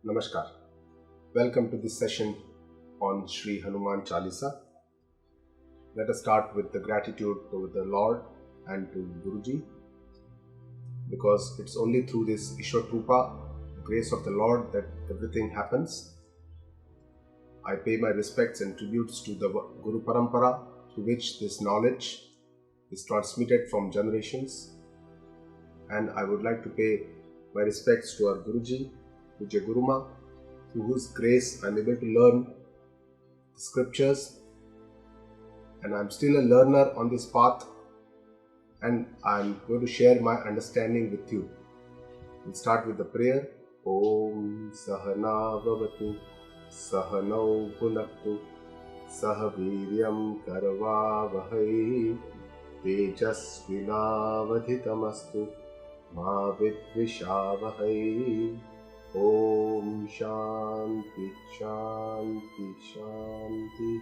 Namaskar. Welcome to this session on Sri Hanuman Chalisa. Let us start with the gratitude to the Lord and to Guruji, because it's only through this Ishwar Krupa, the grace of the Lord, that everything happens. I pay my respects and tributes to the Guru Parampara, through which this knowledge is transmitted from generations. And I would like to pay my respects to our Guruji, Pujya Guruma, through whose grace I am able to learn the scriptures, and I am still a learner on this path, and I am going to share my understanding with you. We'll start with the prayer. Om Sahana Vavatu Sahanau Bhunaktu Sahaviryam Karva Vahai Tejasvinavadhitamastu Ma Vidvishavahai. Om Shanti Shanti Shanti.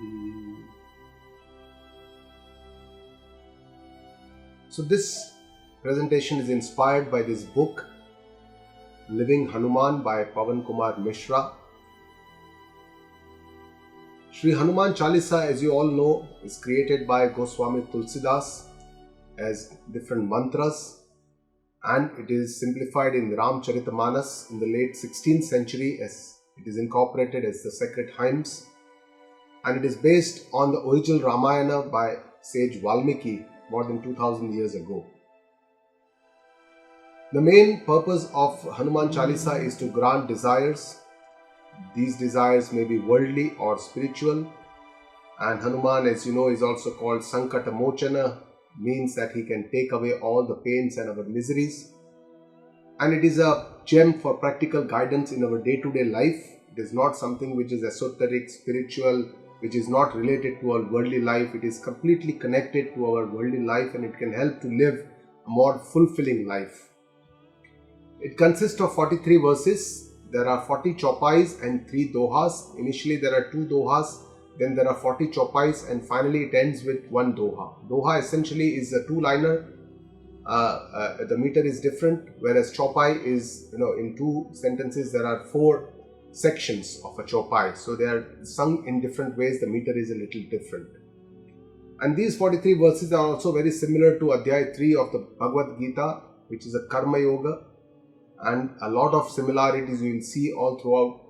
So this presentation is inspired by this book, Living Hanuman by Pawan Kumar Mishra. Sri Hanuman Chalisa, as you all know, is created by Goswami Tulsidas as different mantras, and it is simplified in Ramcharitamanas in the late 16th century as it is incorporated as the sacred hymns, and it is based on the original Ramayana by sage Valmiki more than 2000 years ago. The main purpose of Hanuman Chalisa is to grant desires. These desires may be worldly or spiritual, and Hanuman, as you know, is also called Sankata Mochana, means that he can take away all the pains and our miseries. And it is a gem for practical guidance in our day-to-day life. It is not something which is esoteric, spiritual, which is not related to our worldly life. It is completely connected to our worldly life, and it can help to live a more fulfilling life. It consists of 43 verses. There are 40 chopais and 3 dohas. Initially there are 2 dohas, then there are 40 chopais, and finally it ends with 1 doha. Doha essentially is a 2-liner. The meter is different, whereas chopai is, in 2 sentences there are 4 sections of a chopai. So they are sung in different ways. The meter is a little different. And these 43 verses are also very similar to Adhyay 3 of the Bhagavad Gita, which is a Karma Yoga. And a lot of similarities you will see all throughout,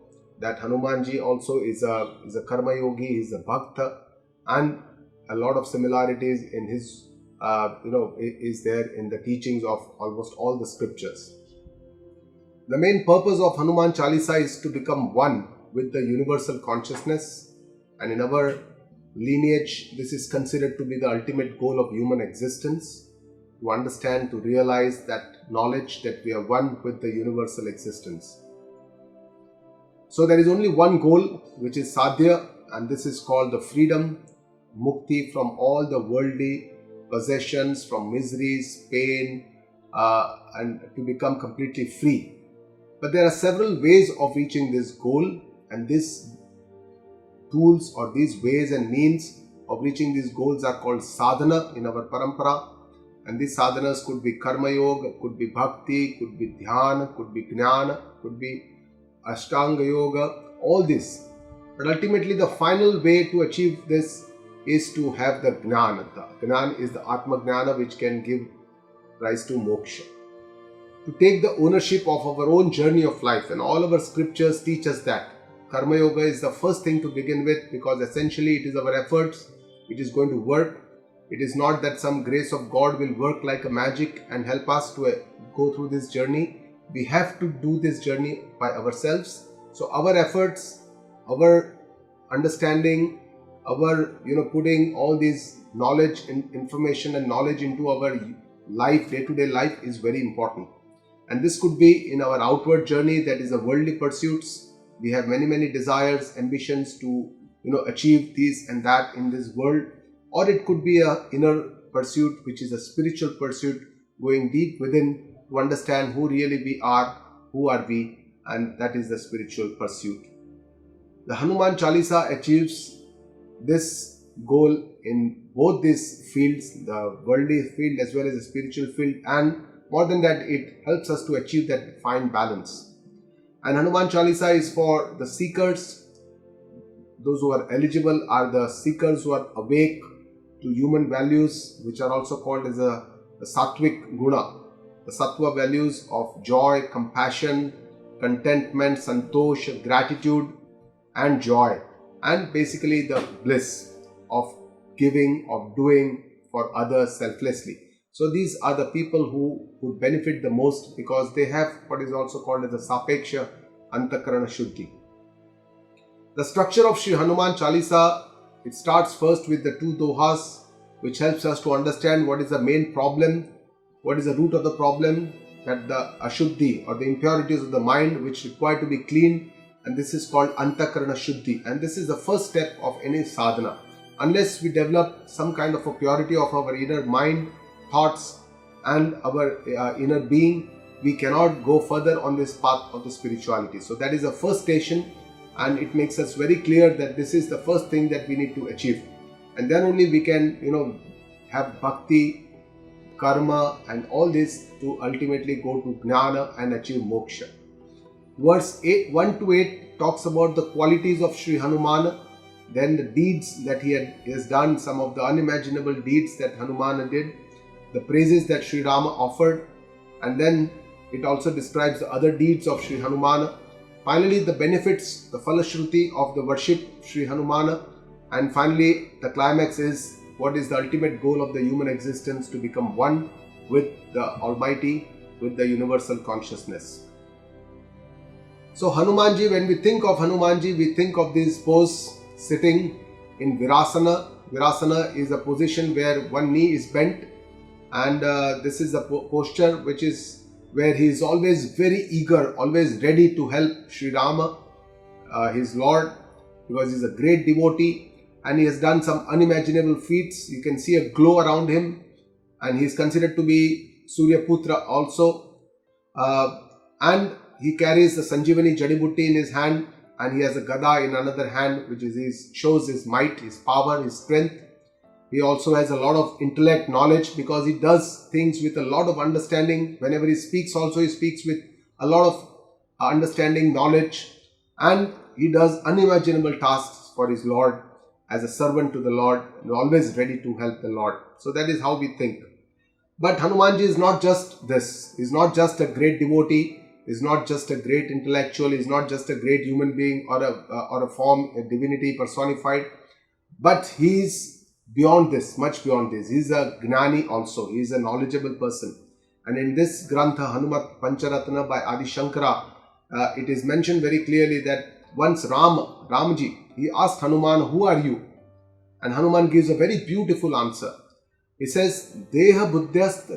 that Hanumanji also is a Karma Yogi, he is a Bhakta, and a lot of similarities in his, is there in the teachings of almost all the scriptures. The main purpose of Hanuman Chalisa is to become one with the universal consciousness, and in our lineage, this is considered to be the ultimate goal of human existence, to understand, to realize that knowledge that we are one with the universal existence. So there is only one goal which is sadhya, and this is called the freedom, mukti from all the worldly possessions, from miseries, pain, and to become completely free. But there are several ways of reaching this goal, and these tools or these ways and means of reaching these goals are called sadhana in our parampara. And these sadhanas could be karma yoga, could be bhakti, could be dhyana, could be jnana, could be ashtanga yoga, all this. But ultimately the final way to achieve this is to have the jnana. The jnana is the atma jnana, which can give rise to moksha. To take the ownership of our own journey of life, and all our scriptures teach us that. Karma yoga is the first thing to begin with, because essentially it is our efforts, it is going to work. It is not that some grace of God will work like a magic and help us to go through this journey. We have to do this journey by ourselves. So our efforts, our understanding, our putting all this knowledge and information and knowledge into our life, day-to-day life, is very important. And this could be in our outward journey, that is the worldly pursuits. We have many desires, ambitions to achieve this and that in this world. Or it could be an inner pursuit, which is a spiritual pursuit, going deep within to understand who really we are, who are we, and that is the spiritual pursuit. The Hanuman Chalisa achieves this goal in both these fields, the worldly field as well as the spiritual field, and more than that, it helps us to achieve that fine balance. And Hanuman Chalisa is for the seekers. Those who are eligible are the seekers who are awake to human values, which are also called as the Sattvic Guna. The Sattva values of joy, compassion, contentment, santosh, gratitude and joy. And basically the bliss of giving, of doing for others selflessly. So these are the people who would benefit the most because they have what is also called as the Sapeksha Antakarana Shuddhi. The structure of Sri Hanuman Chalisa, it starts first with the 2 dohas, which helps us to understand what is the main problem, what is the root of the problem, that the Ashuddhi or the impurities of the mind which require to be cleaned, and this is called Antakarana Shuddhi, and this is the first step of any sadhana. Unless we develop some kind of a purity of our inner mind, thoughts and our inner being, we cannot go further on this path of the spirituality. So that is the first station, and it makes us very clear that this is the first thing that we need to achieve, and then only we can have bhakti, karma and all this to ultimately go to jnana and achieve moksha. Verse 1 to 8 talks about the qualities of Sri Hanuman, then the deeds that he has done, some of the unimaginable deeds that Hanuman did, the praises that Sri Rama offered, and then it also describes the other deeds of Sri Hanuman. Finally, the benefits, the falashruti of the worship Sri Hanuman, and finally the climax is what is the ultimate goal of the human existence, to become one with the Almighty, with the universal consciousness. So Hanumanji, when we think of Hanumanji, we think of this pose sitting in Virasana. Virasana is a position where one knee is bent, and this is a posture which is where he is always very eager, always ready to help Sri Rama, his Lord, because he is a great devotee and he has done some unimaginable feats. You can see a glow around him, and he is considered to be Surya Putra also. And he carries the Sanjeevani Jadibutti in his hand, and he has a Gada in another hand, which shows his might, his power, his strength. He also has a lot of intellect, knowledge, because he does things with a lot of understanding. Whenever he speaks also, he speaks with a lot of understanding, knowledge, and he does unimaginable tasks for his Lord as a servant to the Lord, and always ready to help the Lord. So that is how we think. But Hanumanji is not just this. He is not just a great devotee. He is not just a great intellectual. He is not just a great human being or a form, a divinity personified. But he is beyond this, much beyond this. He is a Gnani also. He is a knowledgeable person. And in this Grantha, Hanumat Pancharatna by Adi Shankara, it is mentioned very clearly that once Ramji, he asked Hanuman, "Who are you?" And Hanuman gives a very beautiful answer. He says, "Deha buddhyast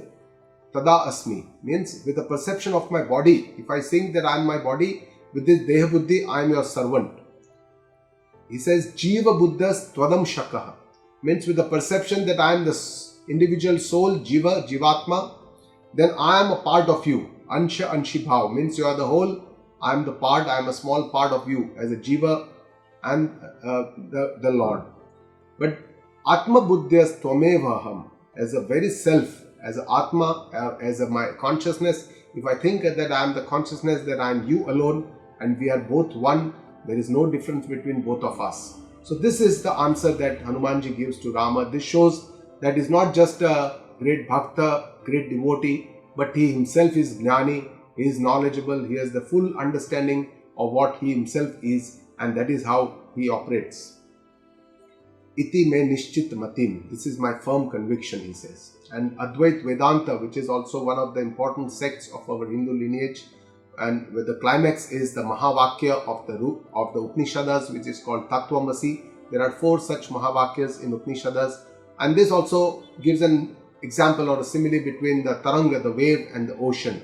tada asmi," means with the perception of my body. If I think that I am my body, with this Deha buddhi, I am your servant. He says, "Jiva buddhas twadam shakaha," means with the perception that I am the individual soul, Jiva, Jivatma, then I am a part of you. Ansha Anshi Bhav, means you are the whole, I am the part, I am a small part of you as a Jiva and the Lord. But Atma Buddhyas Tvamevaham, as a very self, as a Atma, as my consciousness, if I think that I am the consciousness, that I am you alone and we are both one, there is no difference between both of us. So this is the answer that Hanumanji gives to Rama. This shows that he is not just a great bhakta, great devotee, but he himself is Gnani, he is knowledgeable, he has the full understanding of what he himself is, and that is how he operates. Iti me nishchit matim, this is my firm conviction, he says. And Advait Vedanta, which is also one of the important sects of our Hindu lineage, and where the climax is the Mahavakya of the Upanishads, which is called Tattvamasi. There are 4 such Mahavakyas in Upanishads, and this also gives an example or a simile between the Taranga, the wave, and the ocean.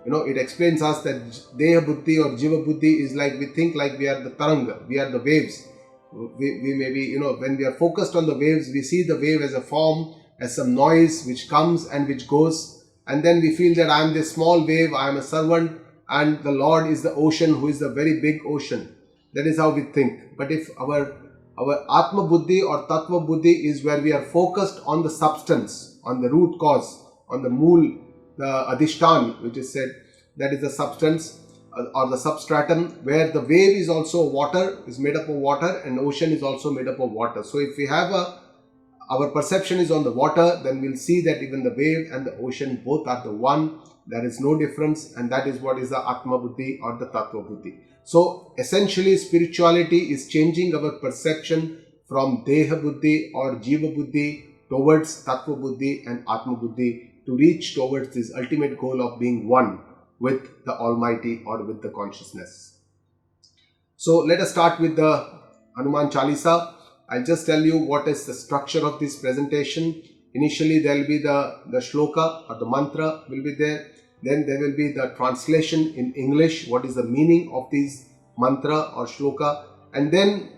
It explains us that Deha Buddhi or Jiva Buddhi is like, we think like we are the Taranga, we are the waves. We may be, when we are focused on the waves, we see the wave as a form, as some noise which comes and which goes, and then we feel that I am this small wave, I am a servant, and the Lord is the ocean, who is the very big ocean. That is how we think. But if our Atma Buddhi or Tattva Buddhi is where we are focused on the substance, on the root cause, on the mool, the Adhishtan, which is said, that is the substance, or the substratum, where the wave is also water, is made up of water, and ocean is also made up of water. So if we have our perception is on the water, then we'll see that even the wave and the ocean both are the one. There is no difference, and that is what is the Atma Buddhi or the Tattva Buddhi. So essentially, spirituality is changing our perception from Deha Buddhi or Jiva Buddhi towards Tattva Buddhi and Atma Buddhi to reach towards this ultimate goal of being one with the Almighty or with the consciousness. So let us start with the Hanuman Chalisa. I'll just tell you what is the structure of this presentation. Initially, there will be the shloka or the mantra will be there. Then there will be the translation in English. What is the meaning of this mantra or shloka? And then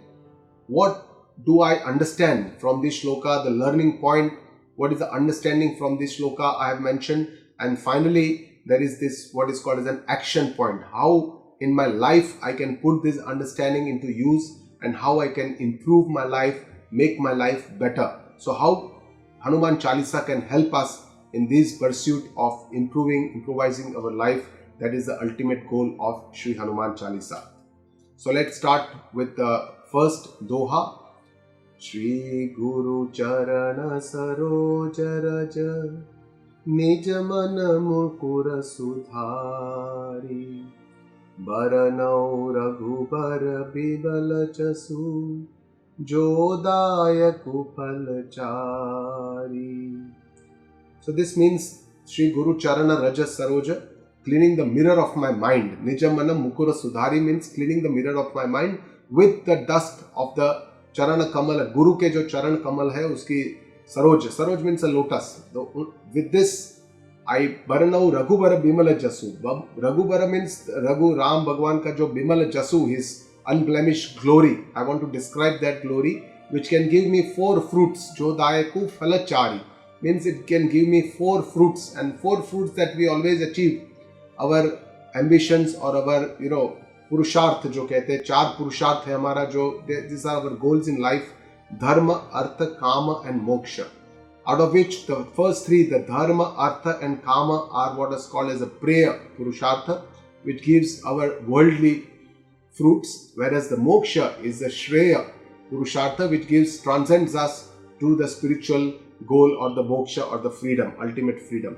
what do I understand from this shloka? The learning point. What is the understanding from this shloka I have mentioned? And finally, there is this what is called as an action point. How in my life I can put this understanding into use, and how I can improve my life, make my life better. So how Hanuman Chalisa can help us in this pursuit of improvising our life. That is the ultimate goal of Sri Hanuman Chalisa. So let's start with the first doha. Shri Guru Charana Saroj Raja Nij Mana Mukura Sudhari Baranau Raghubar Bibala Chasu Jodaya Kupal Chari. So this means Shri Guru Charana Raja Saroja, cleaning the mirror of my mind. Nijamana Mukura Sudhari means cleaning the mirror of my mind with the dust of the Charana Kamal. Guru ke jo Charan Kamal hai, uski Saroj. Saroj means a lotus. With this, I Baranau Raghubara Bimala Jasu. Raghubara means Raghu Ram Bhagwan ka jo Bimala Jasu, his unblemished glory. I want to describe that glory, which can give me 4 fruits. Jodayaku Falachari means it can give me 4 fruits, and 4 fruits that we always achieve. Our ambitions or our Purusharth jo kehte hain, 4 Purusharth hai hamara jo, these are our goals in life: Dharma, Artha, Kama and Moksha. Out of which the first 3, the Dharma, Artha and Kama, are what is called as a prayer Purushartha, which gives our worldly fruits, whereas the Moksha is the Shreya Purushartha, which transcends us to the spiritual goal or the Moksha or the freedom, ultimate freedom.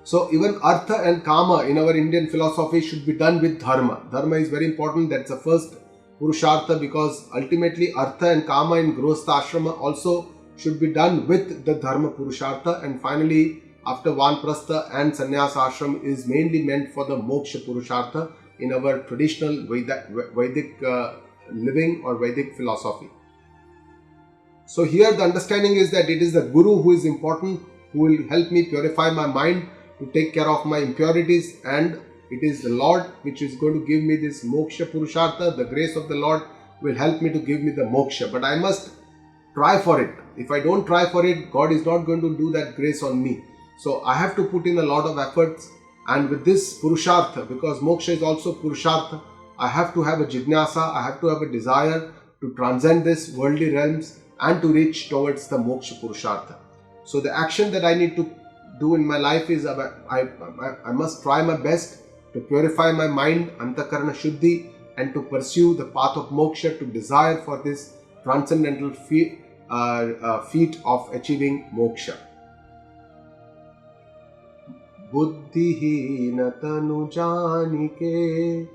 So even Artha and Kama in our Indian philosophy should be done with Dharma. Dharma is very important. That's the first Purushartha, because ultimately Artha and Kama in Grihastha Ashrama also should be done with the Dharma Purushartha. And finally, after Vanprastha and Sannyasa Ashram is mainly meant for the Moksha Purushartha in our traditional Vedic living or Vedic philosophy. So here the understanding is that it is the Guru who is important, who will help me purify my mind to take care of my impurities, and it is the Lord which is going to give me this Moksha Purushartha. The grace of the Lord will help me to give me the Moksha, but I must try for it. If I don't try for it, God is not going to do that grace on me. So I have to put in a lot of efforts, and with this Purushartha, because Moksha is also Purushartha, I have to have a Jignasa, I have to have a desire to transcend this worldly realms and to reach towards the Moksha Purushartha. So the action that I need to do in my life is I must try my best to purify my mind, Antakarana Shuddhi, and to pursue the path of Moksha, to desire for this transcendental feat of achieving Moksha. Buddhihina tanu janike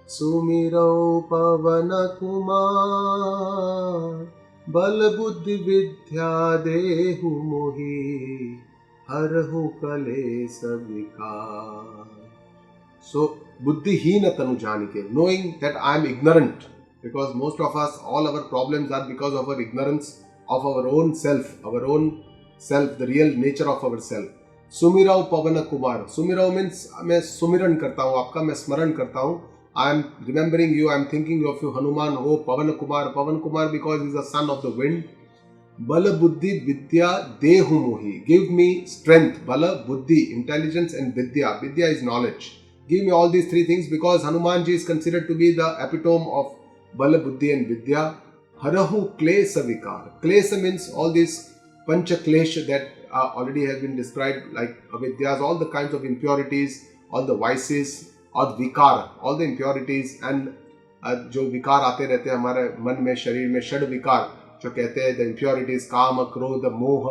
sumirau pavana kumar bal buddhi vidya dehu mohi harhu kalesa vikar. So buddhihina tanu janike, knowing that I am ignorant, because most of us, all our problems are because of our ignorance of our own self, the real nature of our self. Sumirao Pavana Kumar. Sumirao means मैं सुमिरन करता हूँ आपका, मैं स्मरण करता हूँ. I am remembering you, I am thinking of you, Hanuman. Oh, Pavana Kumar because he is the son of the wind. Bala Buddhi Vidya Dehu Mohi. Give me strength. Bala Buddhi, intelligence, and Vidya. Vidya is knowledge. Give me all these 3 things, because Hanumanji is considered to be the epitome of Bala Buddhi and Vidya. Harahu Klesa Vikar. Klesa means all these Pancha Klesha that already have been described, like avidyas, all the kinds of impurities, all the vices, और विकार, all the impurities and जो विकार आते रहते हैं हमारे मन में, शरीर में, षड विकार जो कहते हैं, the impurities, काम, क्रोध, मोह,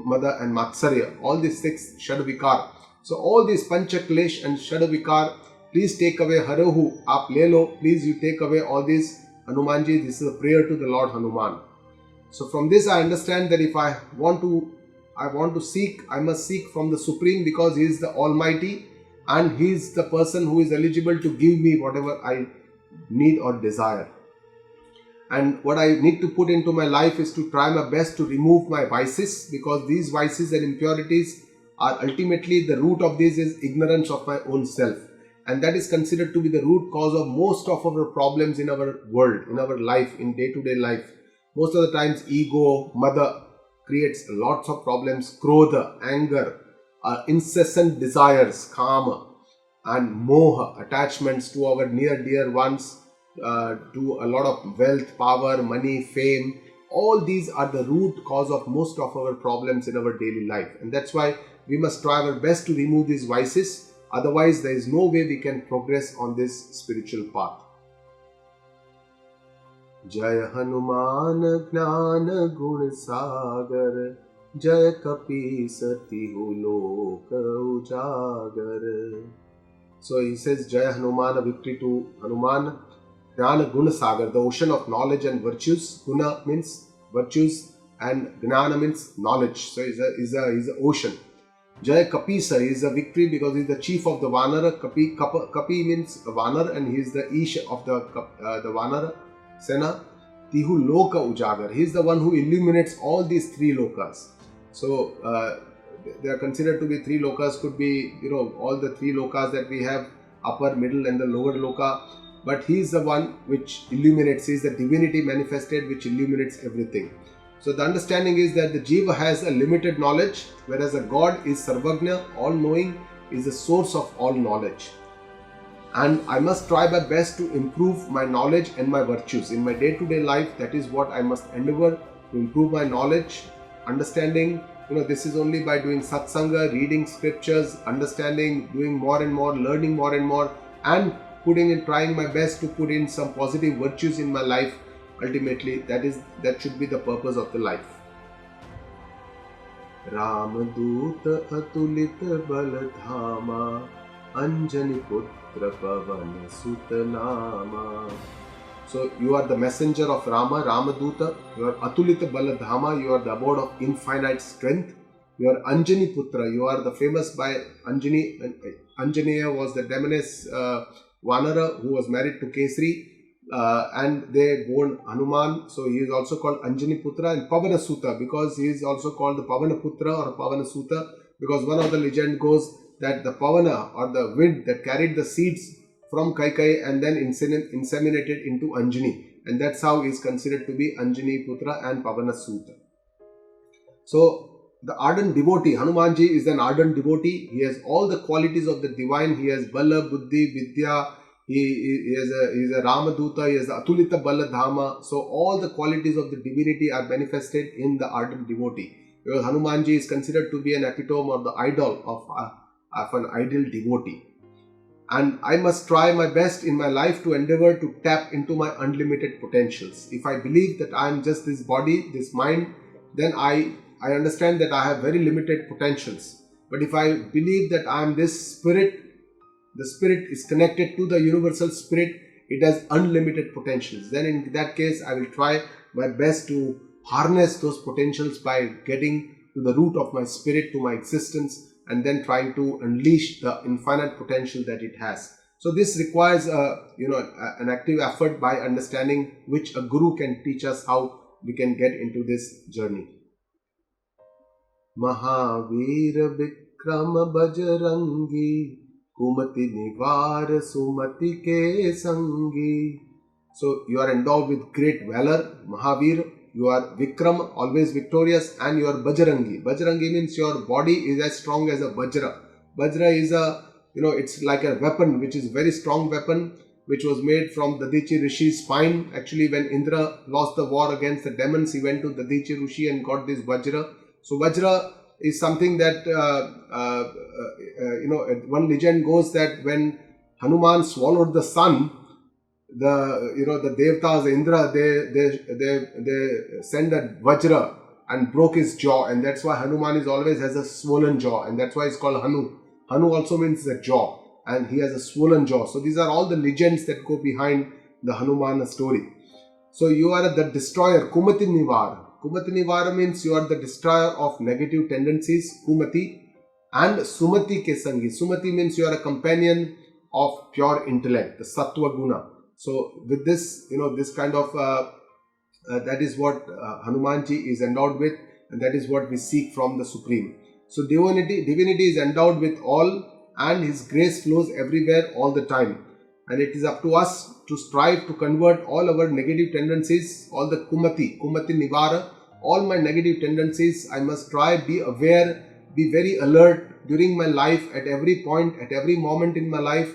मद and matsarya, all these 6 षड विकार. So all these pancha klesh and षड विकार, please take away. Harahu, आप ले लो, please you take away all these. Hanumanji, this is a prayer to the Lord Hanuman. So from this I understand that if I want to seek, I must seek from the Supreme, because He is the Almighty and He is the person who is eligible to give me whatever I need or desire. And what I need to put into my life is to try my best to remove my vices, because these vices and impurities are ultimately, the root of this is ignorance of my own self. And that is considered to be the root cause of most of our problems in our world, in our life, in day-to-day life. Most of the times ego, mother creates lots of problems. Krodha, anger, incessant desires, kama, and moha, attachments to our near dear ones, to a lot of wealth, power, money, fame. All these are the root cause of most of our problems in our daily life. And that's why we must try our best to remove these vices. Otherwise, there is no way we can progress on this spiritual path. Jai Hanuman Jnana Gun Sagar, Jai Kapisa Tihu Lok Ujagar. So he says, Jai Hanuman, a victory to Hanuman. Jnana Guna Sagar, the ocean of knowledge and virtues. Guna means virtues and Jnana means knowledge. So he's a ocean. Jai Kapisa is a victory because he is the chief of the Vanara. Kapi means Vanar, and he is the Ish of the Vanara Sena. Tihu Loka Ujagar, he is the one who illuminates all these 3 lokas. So they are considered to be 3 lokas, could be, all the 3 lokas that we have, upper, middle and the lower loka. But he is the one which illuminates, he is the divinity manifested which illuminates everything. So the understanding is that the Jiva has a limited knowledge, whereas a God is Sarvagna, all-knowing, is the source of all knowledge. And I must try my best to improve my knowledge and my virtues. In my day-to-day life, that is what I must endeavor to improve my knowledge, understanding. This is only by doing satsanga, reading scriptures, understanding, doing more and more, learning more and more, and trying my best to put in some positive virtues in my life. Ultimately, that should be the purpose of the life. Ramaduta Atulita Baladhama Anjani Putra Pavana Sutanama. So you are the messenger of Rama, Ramaduta. You are Atulita Baladhama. You are the abode of infinite strength. You are Anjani Putra. You are the famous by Anjani. Anjaneya was the demoness Vanara who was married to Kesari. And they born Hanuman, so he is also called Anjani Putra, and Pavana Suta, because he is also called the Pavana Putra or Pavana Suta, because one of the legend goes that the Pavana or the wind that carried the seeds from Kaikai and then inseminated into Anjani, and that's how he is considered to be Anjani Putra and Pavana Suta. So the ardent devotee, Hanumanji is an ardent devotee. He has all the qualities of the divine. He has Bala, Buddhi, Vidya. He is a Ramaduta, he is the Atulita Baladhama. So all the qualities of the divinity are manifested in the ardent devotee. Because Hanumanji is considered to be an epitome or the idol of an ideal devotee. And I must try my best in my life to endeavor to tap into my unlimited potentials. If I believe that I am just this body, this mind, then I understand that I have very limited potentials. But if I believe that I am this spirit, the spirit is connected to the universal spirit, it has unlimited potentials. Then in that case, I will try my best to harness those potentials by getting to the root of my spirit, to my existence, and then trying to unleash the infinite potential that it has. So this requires an active effort by understanding, which a guru can teach us how we can get into this journey. Mahavira Vikrama Bajarangi Kumati Nivar Sumati Ke Sangi. So you are endowed with great valor, Mahavir. You are Vikram, always victorious, and you are Bajrangi. Bajrangi means your body is as strong as a Vajra. Vajra is it's like a weapon, which is a very strong weapon, which was made from Dadichi Rishi's spine. Actually, when Indra lost the war against the demons, he went to Dadichi Rishi and got this Vajra. So Vajra is something that one legend goes that when Hanuman swallowed the sun, the Devtas, Indra, they send a Vajra and broke his jaw, and that's why Hanuman is always has a swollen jaw, and that's why it's called Hanu. Hanu also means the jaw, and he has a swollen jaw. So these are all the legends that go behind the Hanuman story. So you are the destroyer, Kumati Nivara. Kumati Nivara means you are the destroyer of negative tendencies, Kumati, and Sumati Kesangi. Sumati means you are a companion of pure intellect, the Sattva Guna. So with this, this kind of, that is what Hanumanji is endowed with, and that is what we seek from the Supreme. So divinity is endowed with all, and His grace flows everywhere all the time. And it is up to us to strive to convert all our negative tendencies, all the Kumati Nivara, all my negative tendencies. I must try, be aware, be very alert during my life, at every point, at every moment in my life.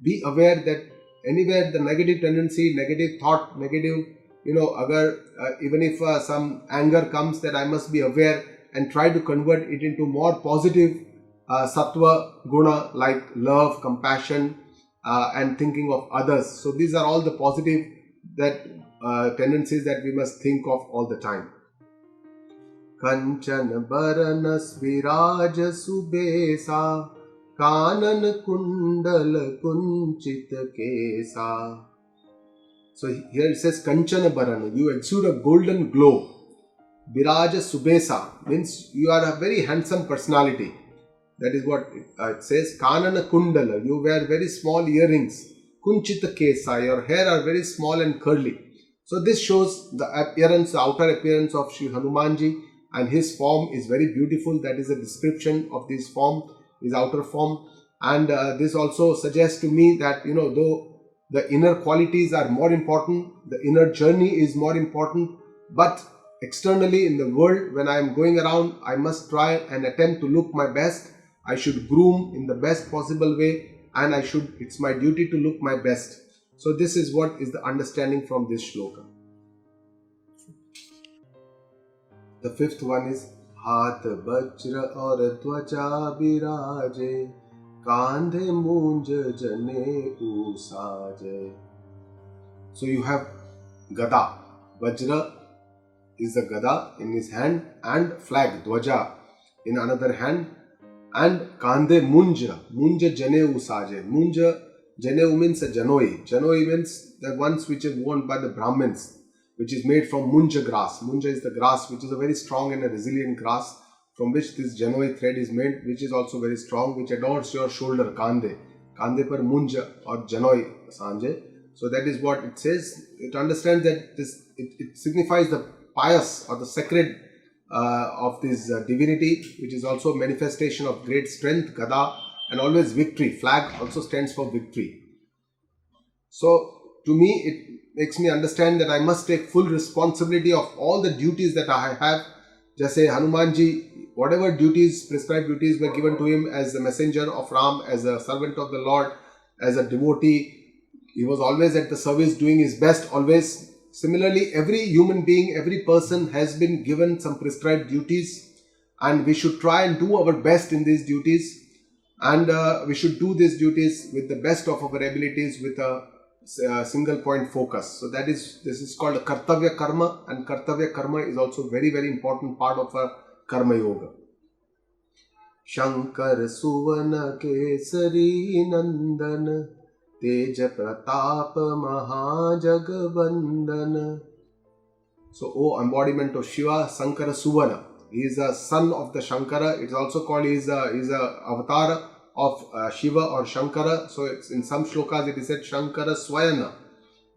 Be aware that anywhere the negative tendency, negative thought, negative, even if some anger comes, that I must be aware and try to convert it into more positive Sattva Guna like love, compassion, and thinking of others. So these are all the positive tendencies that we must think of all the time. Kanchan baranas viraj subesa, kanan kundal kunchit kesa. So here it says Kanchana Bharana, you exude a golden glow. Viraja Subesa means you are a very handsome personality. That is what it says. Kanana Kundala, you wear very small earrings. Kunchita Kesa, your hair are very small and curly. So this shows the appearance, the outer appearance of Sri Hanumanji, and his form is very beautiful. That is a description of this form, his outer form. And this also suggests to me that, though the inner qualities are more important, the inner journey is more important, but externally in the world, when I am going around, I must try and attempt to look my best. I should groom in the best possible way, and it's my duty to look my best. So this is what is the understanding from this shloka. The fifth one is Hath Vajra aur Dwaja Biraje, Kandhe Munj Jane Usaje. So you have Gada. Vajra is the Gada in his hand, and flag, Dwaja, in another hand, and Kandhe Munja Jane Usaje. Munja Janeu means a Janoi. Janoi means the ones which are worn by the Brahmins, which is made from Munja grass. Munja is the grass which is a very strong and a resilient grass, from which this Janoi thread is made, which is also very strong, which adorns your shoulder, Kandhe. Kandhe par Munja or Janoi Sanje. So that is what it says. It understands that it signifies the pious or the sacred of this divinity, which is also a manifestation of great strength, Gada, and always victory. Flag also stands for victory. So to me, it makes me understand that I must take full responsibility of all the duties that I have. Just say Hanumanji, whatever duties, prescribed duties were given to him as the messenger of Ram, as a servant of the Lord, as a devotee, he was always at the service, doing his best always. Similarly, every human being, every person has been given some prescribed duties, and we should try and do our best in these duties, and we should do these duties with the best of our abilities, with a single point focus. So this is called a Kartavya Karma, and Kartavya Karma is also very, very important part of a Karma Yoga. Shankar Suvana Kesari Nandan Teja Pratap Mahajagabandana. So, embodiment of Shiva, Shankara Suvana. He is a son of the Shankara. It's also called, he is a avatar of Shiva or Shankara. So, in some shlokas it is said Shankara Swayana.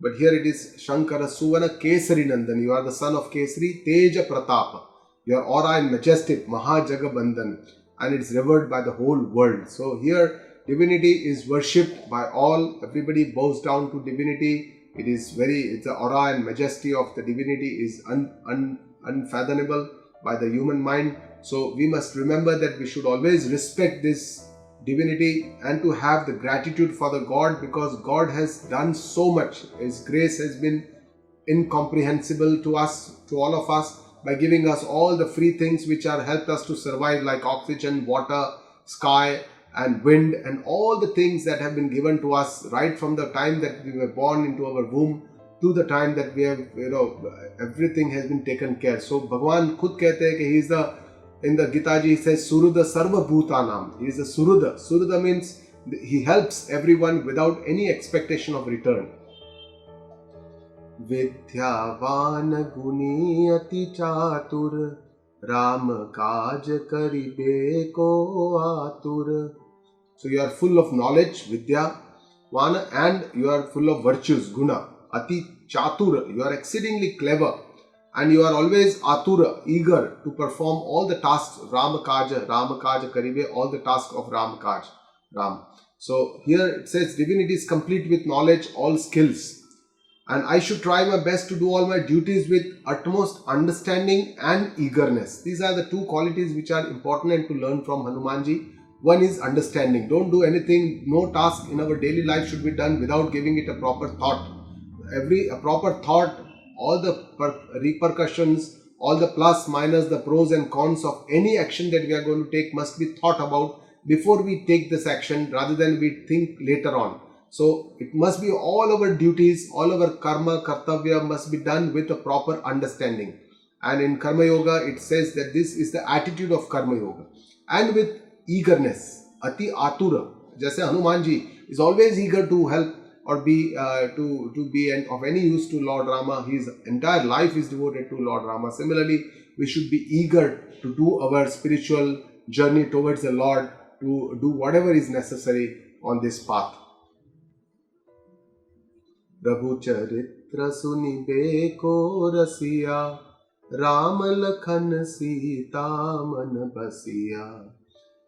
But here it is Shankara Suvana Kesari Nandan. You are the son of Kesari, Teja Pratapa. Your aura and majestic, Mahajagabandhan. And it's revered by the whole world. So, here divinity is worshipped by all. Everybody bows down to divinity. It's the aura and majesty of the divinity is unfathomable by the human mind. So we must remember that we should always respect this divinity and to have the gratitude for the God, because God has done so much. His grace has been incomprehensible to us, to all of us. by giving us all the free things which are helped us to survive, like oxygen, water, sky and wind, and all the things that have been given to us right from the time that we were born into our womb to the time that we have, everything has been taken care. So Bhagwan khud kehte hai ki he is the, in the Gita ji he says Suruda Sarva Bhutanam. He is a Suruda. Suruda means he helps everyone without any expectation of return. Vidyavan guni ati chatur Ram kaj karibe ko atur. So you are full of knowledge, Vidya, Vana, and you are full of virtues, Guna. Ati chatur, you are exceedingly clever, and you are always atura, eager to perform all the tasks, Ramakaja karibe, all the tasks of Ramakaj, Ram. So here it says divinity is complete with knowledge, all skills. And I should try my best to do all my duties with utmost understanding and eagerness. These are the two qualities which are important to learn from Hanumanji. One is understanding. Don't do anything, no task in our daily life should be done without giving it a proper thought. A proper thought, all the repercussions, all the plus, minus, the pros and cons of any action that we are going to take must be thought about before we take this action, rather than we think later on. So it must be all our duties, all our karma, kartavya must be done with a proper understanding. And in Karma Yoga, it says that this is the attitude of Karma Yoga. And with eagerness, Ati Atura. Jaise Hanumanji is always eager to help or be to be of any use to Lord Rama. His entire life is devoted to Lord Rama. Similarly, we should be eager to do our spiritual journey towards the Lord, to do whatever is necessary on this path. Prabhu Charitra sunibe ko rasiya, Ram Lakhan Sita man basiya.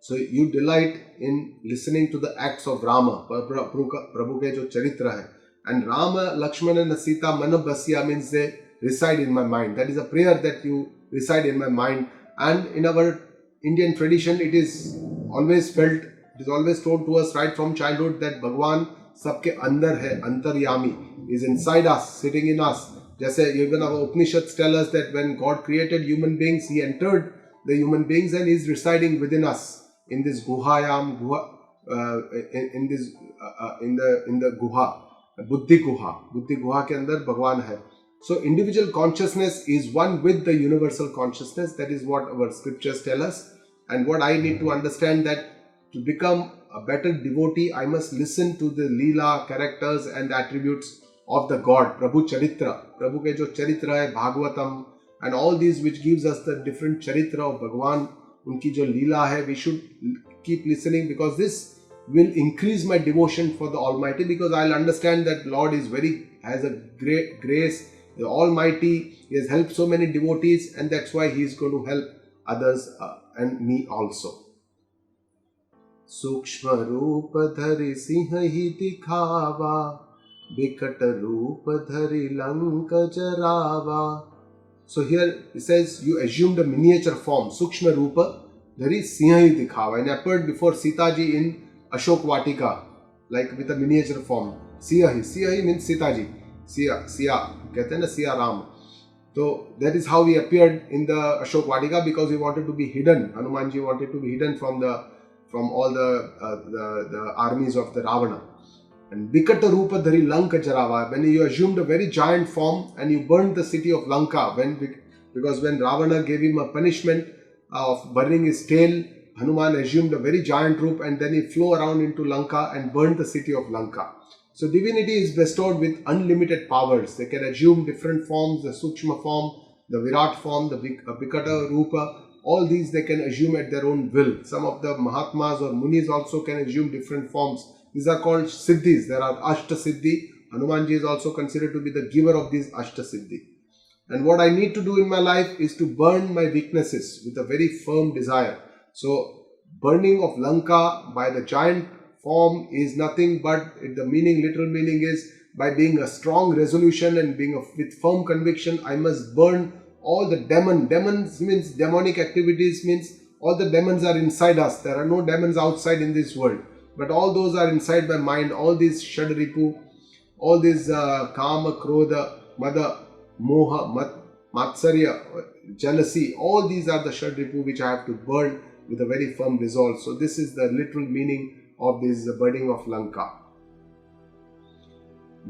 So you delight in listening to the acts of Rama, Prabhu ke jo charitra hai. And Rama, Lakshmana and Sita man basiya means they reside in my mind. That is a prayer that you reside in my mind. And in our Indian tradition, it is always felt, it is always told to us right from childhood that Bhagwan sabke andar hai, antaryami, is inside us, sitting in us. Jaise even our Upanishads tell us that when God created human beings, He entered the human beings and is residing within us in this guhayam, in the guha, buddhi guha ke andar Bhagwan hai. So individual consciousness is one with the universal consciousness. That is what our scriptures tell us. And what I need to understand, that to become a better devotee, I must listen to the Leela, characters and the attributes of the God. Prabhu Charitra, Prabhu ke jo charitra hai, Bhagavatam, and all these which gives us the different charitra of Bhagwan, unki jo Leela hai, we should keep listening, because this will increase my devotion for the Almighty, because I'll understand that Lord is has a great grace, the Almighty, He has helped so many devotees, and that's why He is going to help others and me also. Sukshma Rupa Dhari Sinhahi Dikhava, Vikata Rupa Dhari Lanka Jarava. So here it says you assumed a miniature form, Sukshma Rupa Dhari Sinhahi Dikhava. And I appeared before Sitaji in Ashok Vatika, like with a miniature form. Siyahi means Sitaji. Siya, kehte na Siya Ram. So that is how he appeared in the Ashok Vatika, because he wanted to be hidden. Hanumanji wanted to be hidden from all the armies of the Ravana. And Vikata Rupa Dhari Lanka Jarava, when you assumed a very giant form and you burned the city of Lanka, because when Ravana gave him a punishment of burning his tail, Hanuman assumed a very giant roop and then he flew around into Lanka and burned the city of Lanka. So divinity is bestowed with unlimited powers. They can assume different forms, the Sukshma form, the Virat form, the Vikata Rupa. All these they can assume at their own will. Some of the Mahatmas or Munis also can assume different forms. These are called Siddhis. There are Ashta Siddhi. Hanumanji is also considered to be the giver of these Ashta Siddhi. And what I need to do in my life is to burn my weaknesses with a very firm desire. So burning of Lanka by the giant form is nothing but, the literal meaning is, by being a strong resolution and being with firm conviction, I must burn all the demons means demonic activities, means all the demons are inside us. There are no demons outside in this world, but all those are inside my mind. All these Shadripu, all these Kama, Krodha, Mada, Moha, Mat, Matsarya, jealousy, all these are the Shadripu which I have to burn with a very firm resolve. So this is the literal meaning of this burning of Lanka.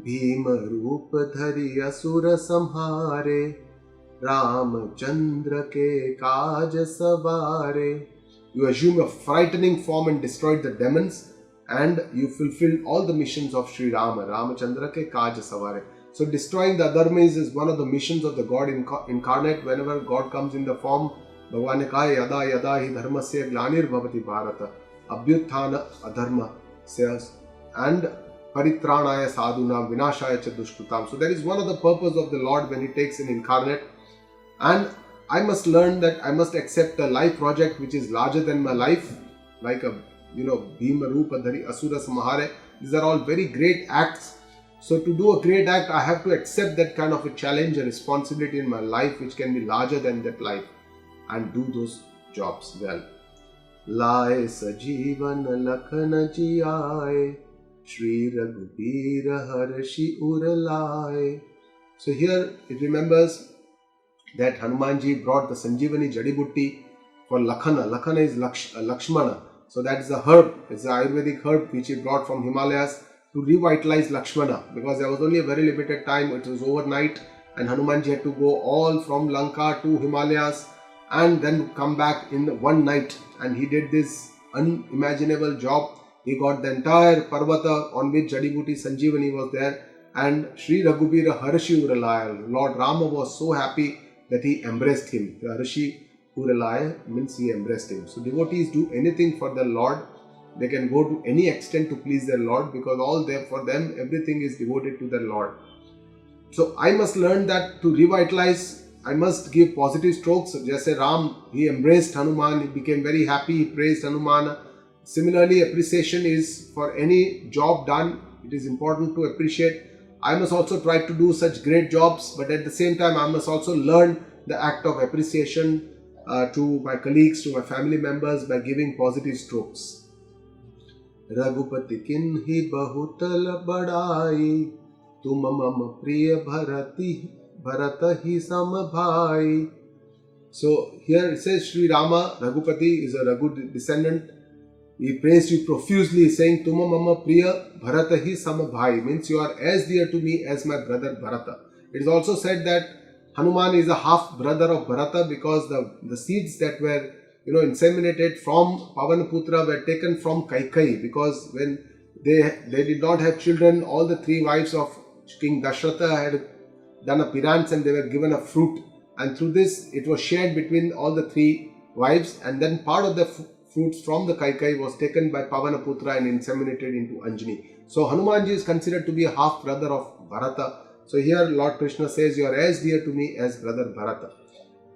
Bhim रूप धरि असुर संहारे, रामचंद्र के काज सवारे. You assume a frightening form and destroyed the demons, and you fulfilled all the missions of Sri Rama. Ramachandra ke kaj savare. So destroying the adharmas is one of the missions of the God incarnate. Whenever God comes in the form, Bhagavan ne kaha yada yada hi dharmasya glanir bhavati bharata abhyuthana adharma says and paritranaya sadhuna vinashaya cha dushkritam. So that is one of the purpose of the Lord when He takes an incarnate. And I must learn that I must accept a life project which is larger than my life, like a Bhima Rupa Dhari Asura Samhare. These are all very great acts. So to do a great act, I have to accept that kind of a challenge, a responsibility in my life which can be larger than that life, and do those jobs well. Lae sajivan lakhan jiyaye, Shri Raghubir Harshi Uralaye. So here it remembers that Hanumanji brought the Sanjeevani Jadibutti for Lakhana. Lakhana is Lakshmana. So that is a herb, it's an Ayurvedic herb which he brought from Himalayas to revitalize Lakshmana, because there was only a very limited time, it was overnight, and Hanumanji had to go all from Lanka to Himalayas and then come back in one night, and he did this unimaginable job. He got the entire Parvata on which Jadibutti Sanjeevani was there, and Sri Raghubira Harshi Uralaya, Lord Rama was so happy that he embraced him. The Harshi Uralaya means he embraced him. So devotees do anything for the Lord. They can go to any extent to please their Lord, because all there for them, everything is devoted to their Lord. So I must learn that to revitalize, I must give positive strokes. Just say Ram, he embraced Hanuman, he became very happy, he praised Hanuman. Similarly, appreciation is for any job done. It is important to appreciate. I must also try to do such great jobs, but at the same time, I must also learn the act of appreciation to my colleagues, to my family members, by giving positive strokes. Raghupati kinhi bahutal badai, tum mam priya bharatahi samabhai. So here it says Sri Rama, Raghupati is a Raghu descendant. He praised you profusely, saying, Tuma mama priya bharatahi samabhai, means you are as dear to me as my brother Bharata. It is also said that Hanuman is a half brother of Bharata, because the seeds that were inseminated from Pavanaputra were taken from Kaikeyi, because when they did not have children, all the three wives of King Dashratha had done appearance and they were given a fruit, and through this it was shared between all the three wives, and then part of the fruits from the Kaikeyi was taken by Pavanaputra and inseminated into Anjani. So Hanumanji is considered to be a half brother of Bharata. So here Lord Krishna says, you are as dear to me as brother Bharata.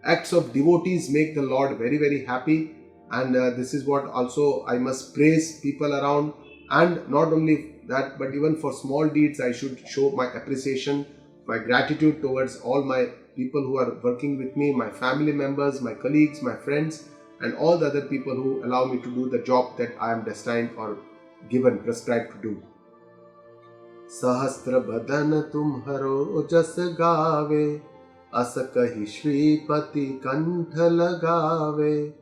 Acts of devotees make the Lord very, very happy, and this is what also I must praise people around. And not only that, but even for small deeds I should show my appreciation, my gratitude towards all my people who are working with me, my family members, my colleagues, my friends, and all the other people who allow me to do the job that I am destined or given, prescribed to do. Sahastra badan tumharo jas gave, as kahi Shripati kantha lagave.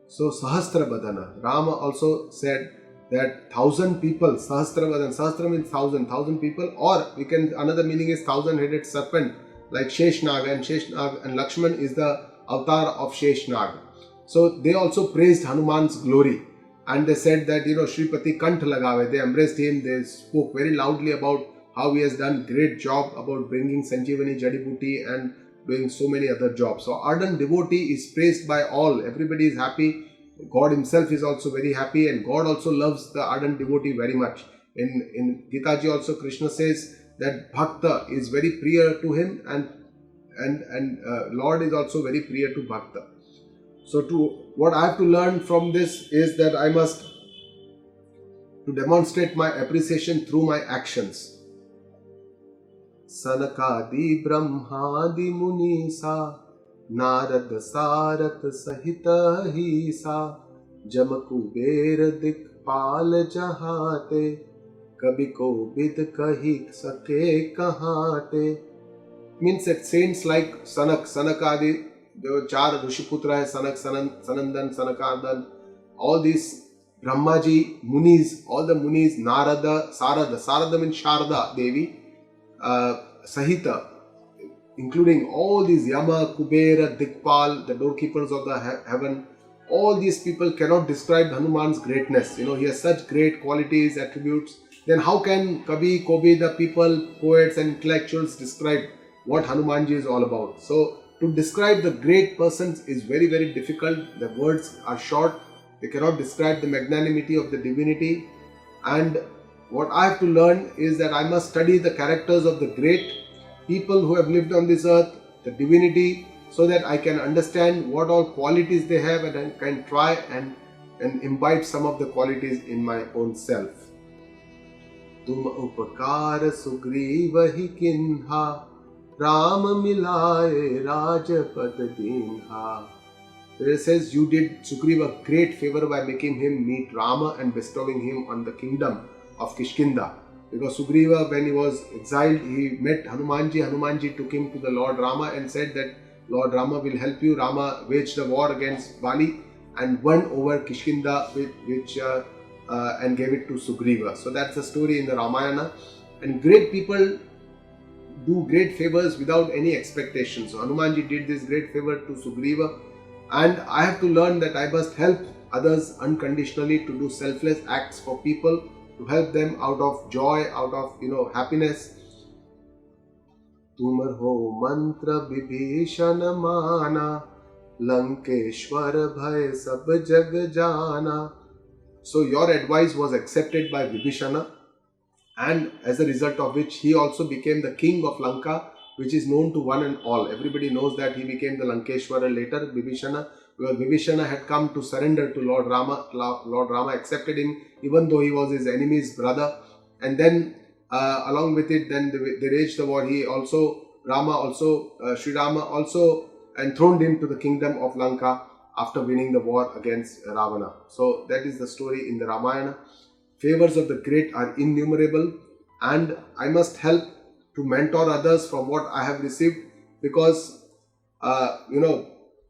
So Sahastra badana, Rama also said that 1,000 people, Sahastra badan, Sahastra means 1,000 people, or we can, another meaning is 1,000-headed serpent, like Sheshnag, and Lakshman is the avatar of Sheshnag. So they also praised Hanuman's glory, and they said that Shripati Kant Lagave, they embraced him, they spoke very loudly about how he has done great job about bringing Sanjeevani Jadibutti and doing so many other jobs. So ardent devotee is praised by all, everybody is happy, God himself is also very happy, and God also loves the ardent devotee very much. In Gita ji also Krishna says that Bhakta is very priya to him, and Lord is also very priya to Bhakta. So what I have to learn from this is that I must to demonstrate my appreciation through my actions. Sanakadi Brahmadi Munisa, Narad Sarat Sahita Hisa, Jamakuber Dikpal Jahate, Kabhi ko bid kahi sake kahate. means that saints like Sanakadi, there were four Rishiputra hai, Sanandan, Sanakadan, all these Brahmaji, Munis, all the Munis, Narada, Sarada means Sharda Devi, Sahita, including all these Yama, Kubera, Dikpal, the doorkeepers of the heaven, all these people cannot describe Hanuman's greatness. He has such great qualities, attributes. Then how can Kabi, Kobi, the people, poets and intellectuals describe what Hanumanji is all about? So to describe the great persons is very, very difficult. The words are short. They cannot describe the magnanimity of the divinity. And what I have to learn is that I must study the characters of the great people who have lived on this earth, the divinity, so that I can understand what all qualities they have and I can try and imbibe some of the qualities in my own self. Tum upakar sugriva hi kinha, Ram milaye rajapad dinha. There it says, you did Sugriva a great favor by making him meet Rama and bestowing him on the kingdom of Kishkinda. Because Sugriva, when he was exiled, he met Hanumanji. Hanumanji took him to the Lord Rama and said that Lord Rama will help you. Rama waged a war against Bali and won over Kishkinda, and gave it to Sugriva. So that's the story in the Ramayana. And great people do great favors without any expectation. So Hanumanji did this great favor to Sugriva, and I have to learn that I must help others unconditionally, to do selfless acts for people, to help them out of joy, out of happiness. Tumar ho mantra vibhishan mana, Lankeshwar bhai sab jag jana. So your advice was accepted by Vibhishana, and as a result of which he also became the king of Lanka, which is known to one and all. Everybody knows that he became the Lankeshwara later, Vibhishana, because Vibhishana had come to surrender to Lord Rama. Lord Rama accepted him even though he was his enemy's brother. And then along with it, then they waged the war. Sri Rama also enthroned him to the kingdom of Lanka after winning the war against Ravana. So that is the story in the Ramayana. Favors of the great are innumerable, and I must help to mentor others from what I have received, because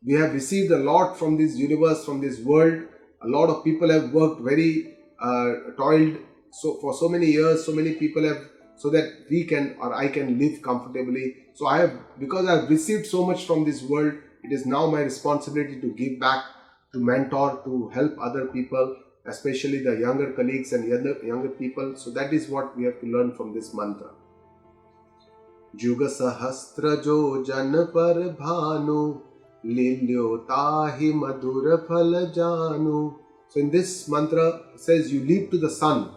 we have received a lot from this universe, from this world. A lot of people have worked very toiled for so many years. So many people have, so that we can, or I can, live comfortably. So because I have received so much from this world, it is now my responsibility to give back, to mentor, to help other people, especially the younger colleagues and younger people. So that is what we have to learn from this mantra. Juga sahastra jo jan par bhanu, lilyo tahi madhura phala janu. So in this mantra it says you leap to the sun.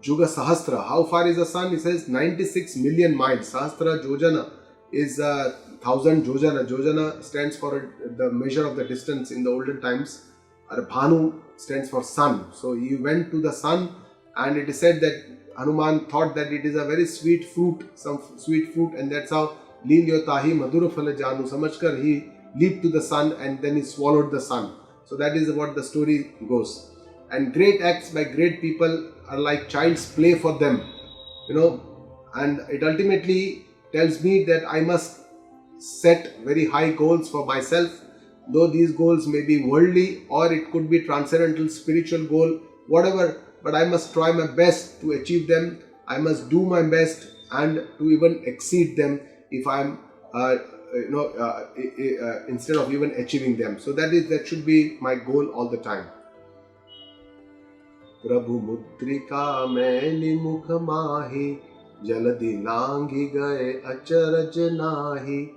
Juga sahastra. How far is the sun? It says 96 million miles. Sahastra jojana is 1000 jojana. Jojana stands for the measure of the distance in the olden times. Bhanu stands for sun. So he went to the sun, and it is said that Hanuman thought that it is a very sweet fruit, and that's how Lilyo tahi madhura phala janu, samajhkar he leaped to the sun and then he swallowed the sun. So that is what the story goes. And great acts by great people are like child's play for them, and it ultimately tells me that I must set very high goals for myself, though these goals may be worldly or it could be transcendental, spiritual goal, whatever, but I must try my best to achieve them. I must do my best and to even exceed them if I'm instead of even achieving them. So that should be my goal all the time. Prabhu mudrika maili mukh mahi, jaladi langi gaye acharaj nahi.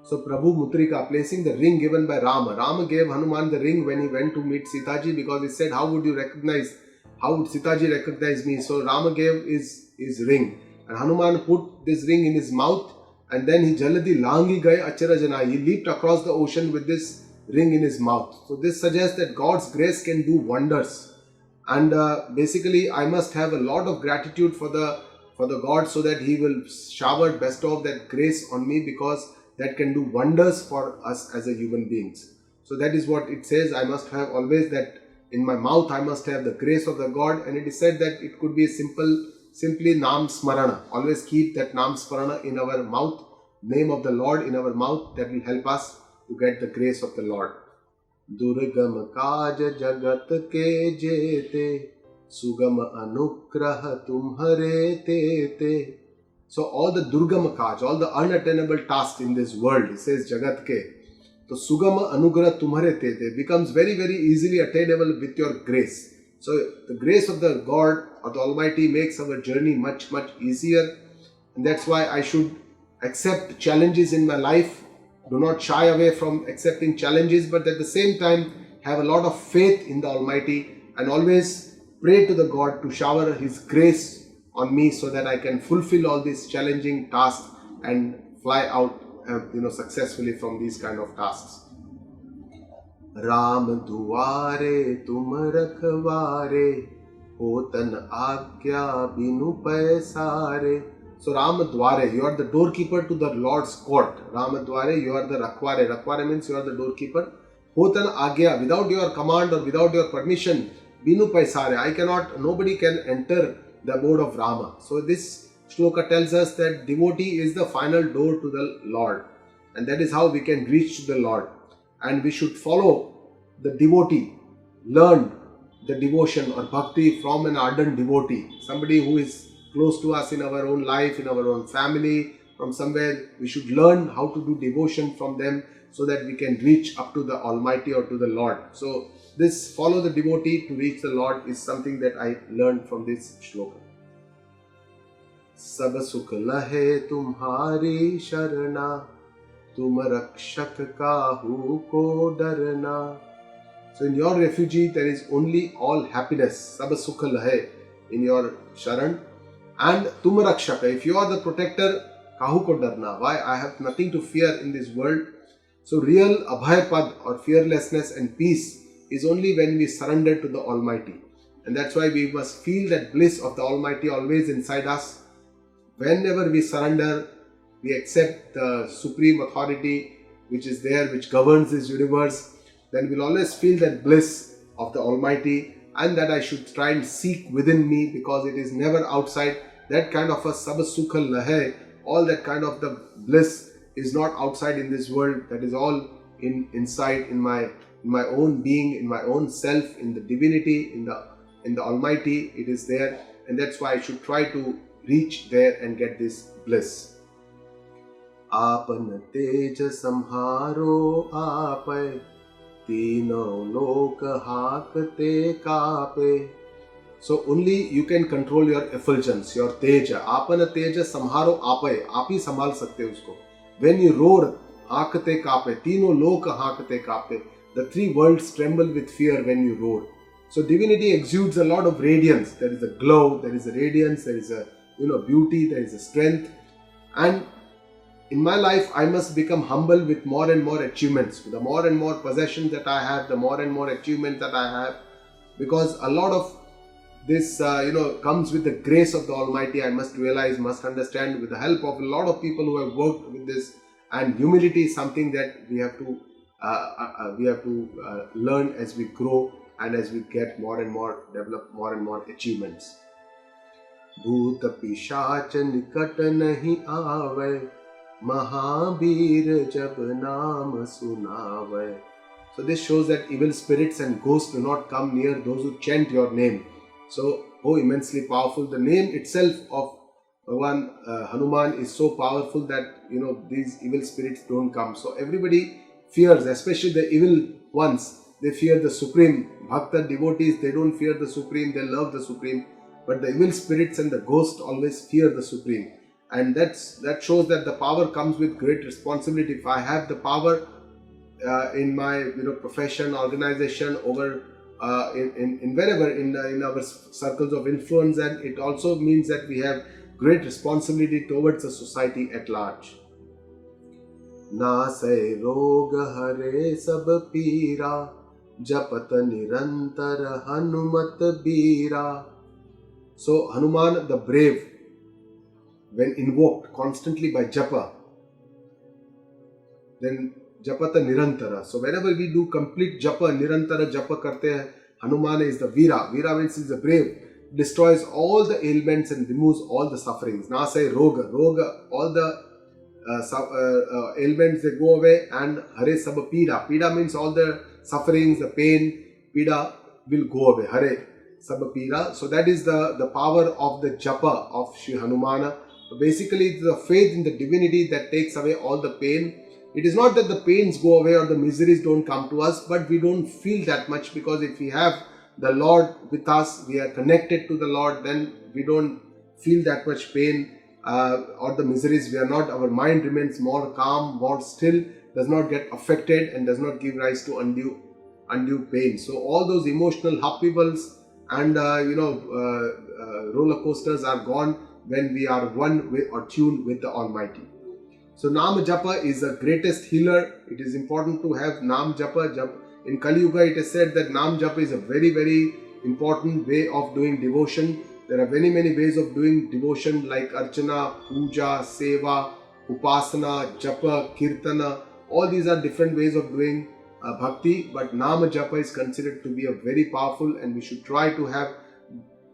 So Prabhu Mutrika, placing the ring given by Rama. Rama gave Hanuman the ring when he went to meet Sitaji, because he said, how would Sitaji recognize me? So Rama gave his ring, and Hanuman put this ring in his mouth, and then he Jaladi Langi Gaye Acharajana. He leaped across the ocean with this ring in his mouth. So this suggests that God's grace can do wonders. And basically I must have a lot of gratitude for the God, so that he will bestow that grace on me, because that can do wonders for us as a human beings. So that is what it says. I must have always that in my mouth. I must have the grace of the God, and it is said that it could be simply Nam Smarana. Always keep that Nam Smarana in our mouth, name of the Lord in our mouth, that will help us to get the grace of the Lord. दुर्गम काज जगत के जेते, सुगम अनुग्रह तुम्हारे तेते. So all the durgam kaj, all the unattainable tasks in this world, it says jagat ke, to sugama anugrah tumhare tete, becomes very, very easily attainable with your grace. So the grace of the God or the Almighty makes our journey much, much easier. And that's why I should accept challenges in my life. Do not shy away from accepting challenges, but at the same time have a lot of faith in the Almighty and always pray to the God to shower His grace on me so that I can fulfill all these challenging tasks and fly out successfully from these kind of tasks. Ram दुआरे तुम रखवारे, होतन आज्ञा बिनु पैसारे. So Ram Dware, you are the doorkeeper to the Lord's court. Ram Dware, you are the Rakhware. Rakhware means you are the doorkeeper. Hotan Agya, without your command or without your permission, Binu Paisare, nobody can enter the abode of Rama. So this shloka tells us that devotee is the final door to the Lord. And that is how we can reach to the Lord. And we should follow the devotee, learn the devotion or bhakti from an ardent devotee. Somebody who is close to us in our own life, in our own family, from somewhere. We should learn how to do devotion from them so that we can reach up to the Almighty or to the Lord. So this follow the devotee to reach the Lord is something that I learned from this shloka. Sab sukh lahe tumhari sharana, tum rakshak kahu ko darna. So in your refugee there is only all happiness. Sab sukh lahe in your sharan. And tum rakshaka, if you are the protector, kahu ko darna. Why? I have nothing to fear in this world. So real abhay pad or fearlessness and peace is only when we surrender to the Almighty. And that's why we must feel that bliss of the Almighty always inside us. Whenever we surrender, we accept the supreme authority which is there, which governs this universe, then we'll always feel that bliss of the Almighty, and that I should try and seek within me, because it is never outside. That kind of a sabasukha lahe, all that kind of the bliss is not outside in this world. That is all inside, in my own being, in my own self, in the divinity, in the Almighty. It is there, and that's why I should try to reach there and get this bliss. Apan tej samharo apai, tino lok hakte kape. So only you can control your effulgence, your teja. Apana teja samharo apai. Aap hi sambhal sakte usko. When you roar, hakte kape. Tino lok hakte kape. The three worlds tremble with fear when you roar. So divinity exudes a lot of radiance. There is a glow, there is a radiance, there is a beauty, there is a strength. And in my life, I must become humble with more and more achievements. The more and more possessions that I have, the more and more achievements that I have. Because a lot of this, comes with the grace of the Almighty. I must realize, must understand, with the help of a lot of people who have worked with this. And humility is something that we have to learn as we grow and as we get more and more, develop more and more achievements. Bhoot pishach nikat nahi aave, Mahabir jab naam sunave. So this shows that evil spirits and ghosts do not come near those who chant your name. So, immensely powerful. The name itself of one Hanuman is so powerful that these evil spirits don't come. So everybody fears, especially the evil ones. They fear the Supreme. Bhakta devotees, they don't fear the Supreme. They love the Supreme. But the evil spirits and the ghost always fear the Supreme. And that shows that the power comes with great responsibility. If I have the power in my profession, organization, over in wherever in our circles of influence, and it also means that we have great responsibility towards the society at large. Nasai rog hare sab pira, japat nirantar hanumat bira. So Hanuman the brave, when invoked constantly by japa, then japata nirantara. So whenever we do complete japa, nirantara japa karte hai, Hanuman is the Veera. Veera means he is the brave, destroys all the ailments and removes all the sufferings. Nasai roga, all the ailments, they go away, and Hare Sab Pida. Pida means all the sufferings, the pain, Pida will go away. Hare Sab Pida. So that is the power of the japa of Shri Hanumana. So basically, it's the faith in the divinity that takes away all the pain. It is not that the pains go away or the miseries don't come to us, but we don't feel that much, because if we have the Lord with us, we are connected to the Lord, then we don't feel that much pain or the miseries. We are not, our mind remains more calm, more still, does not get affected and does not give rise to undue pain. So all those emotional upheavals and roller coasters are gone when we are one with or tuned with the Almighty. So Nam Japa is the greatest healer. It is important to have Nam Japa. In Kali Yuga, it is said that Nam Japa is a very, very important way of doing devotion. There are many ways of doing devotion like Archana, Puja, Seva, Upasana, Japa, Kirtana. All these are different ways of doing bhakti, but Nama Japa is considered to be a very powerful, and we should try to have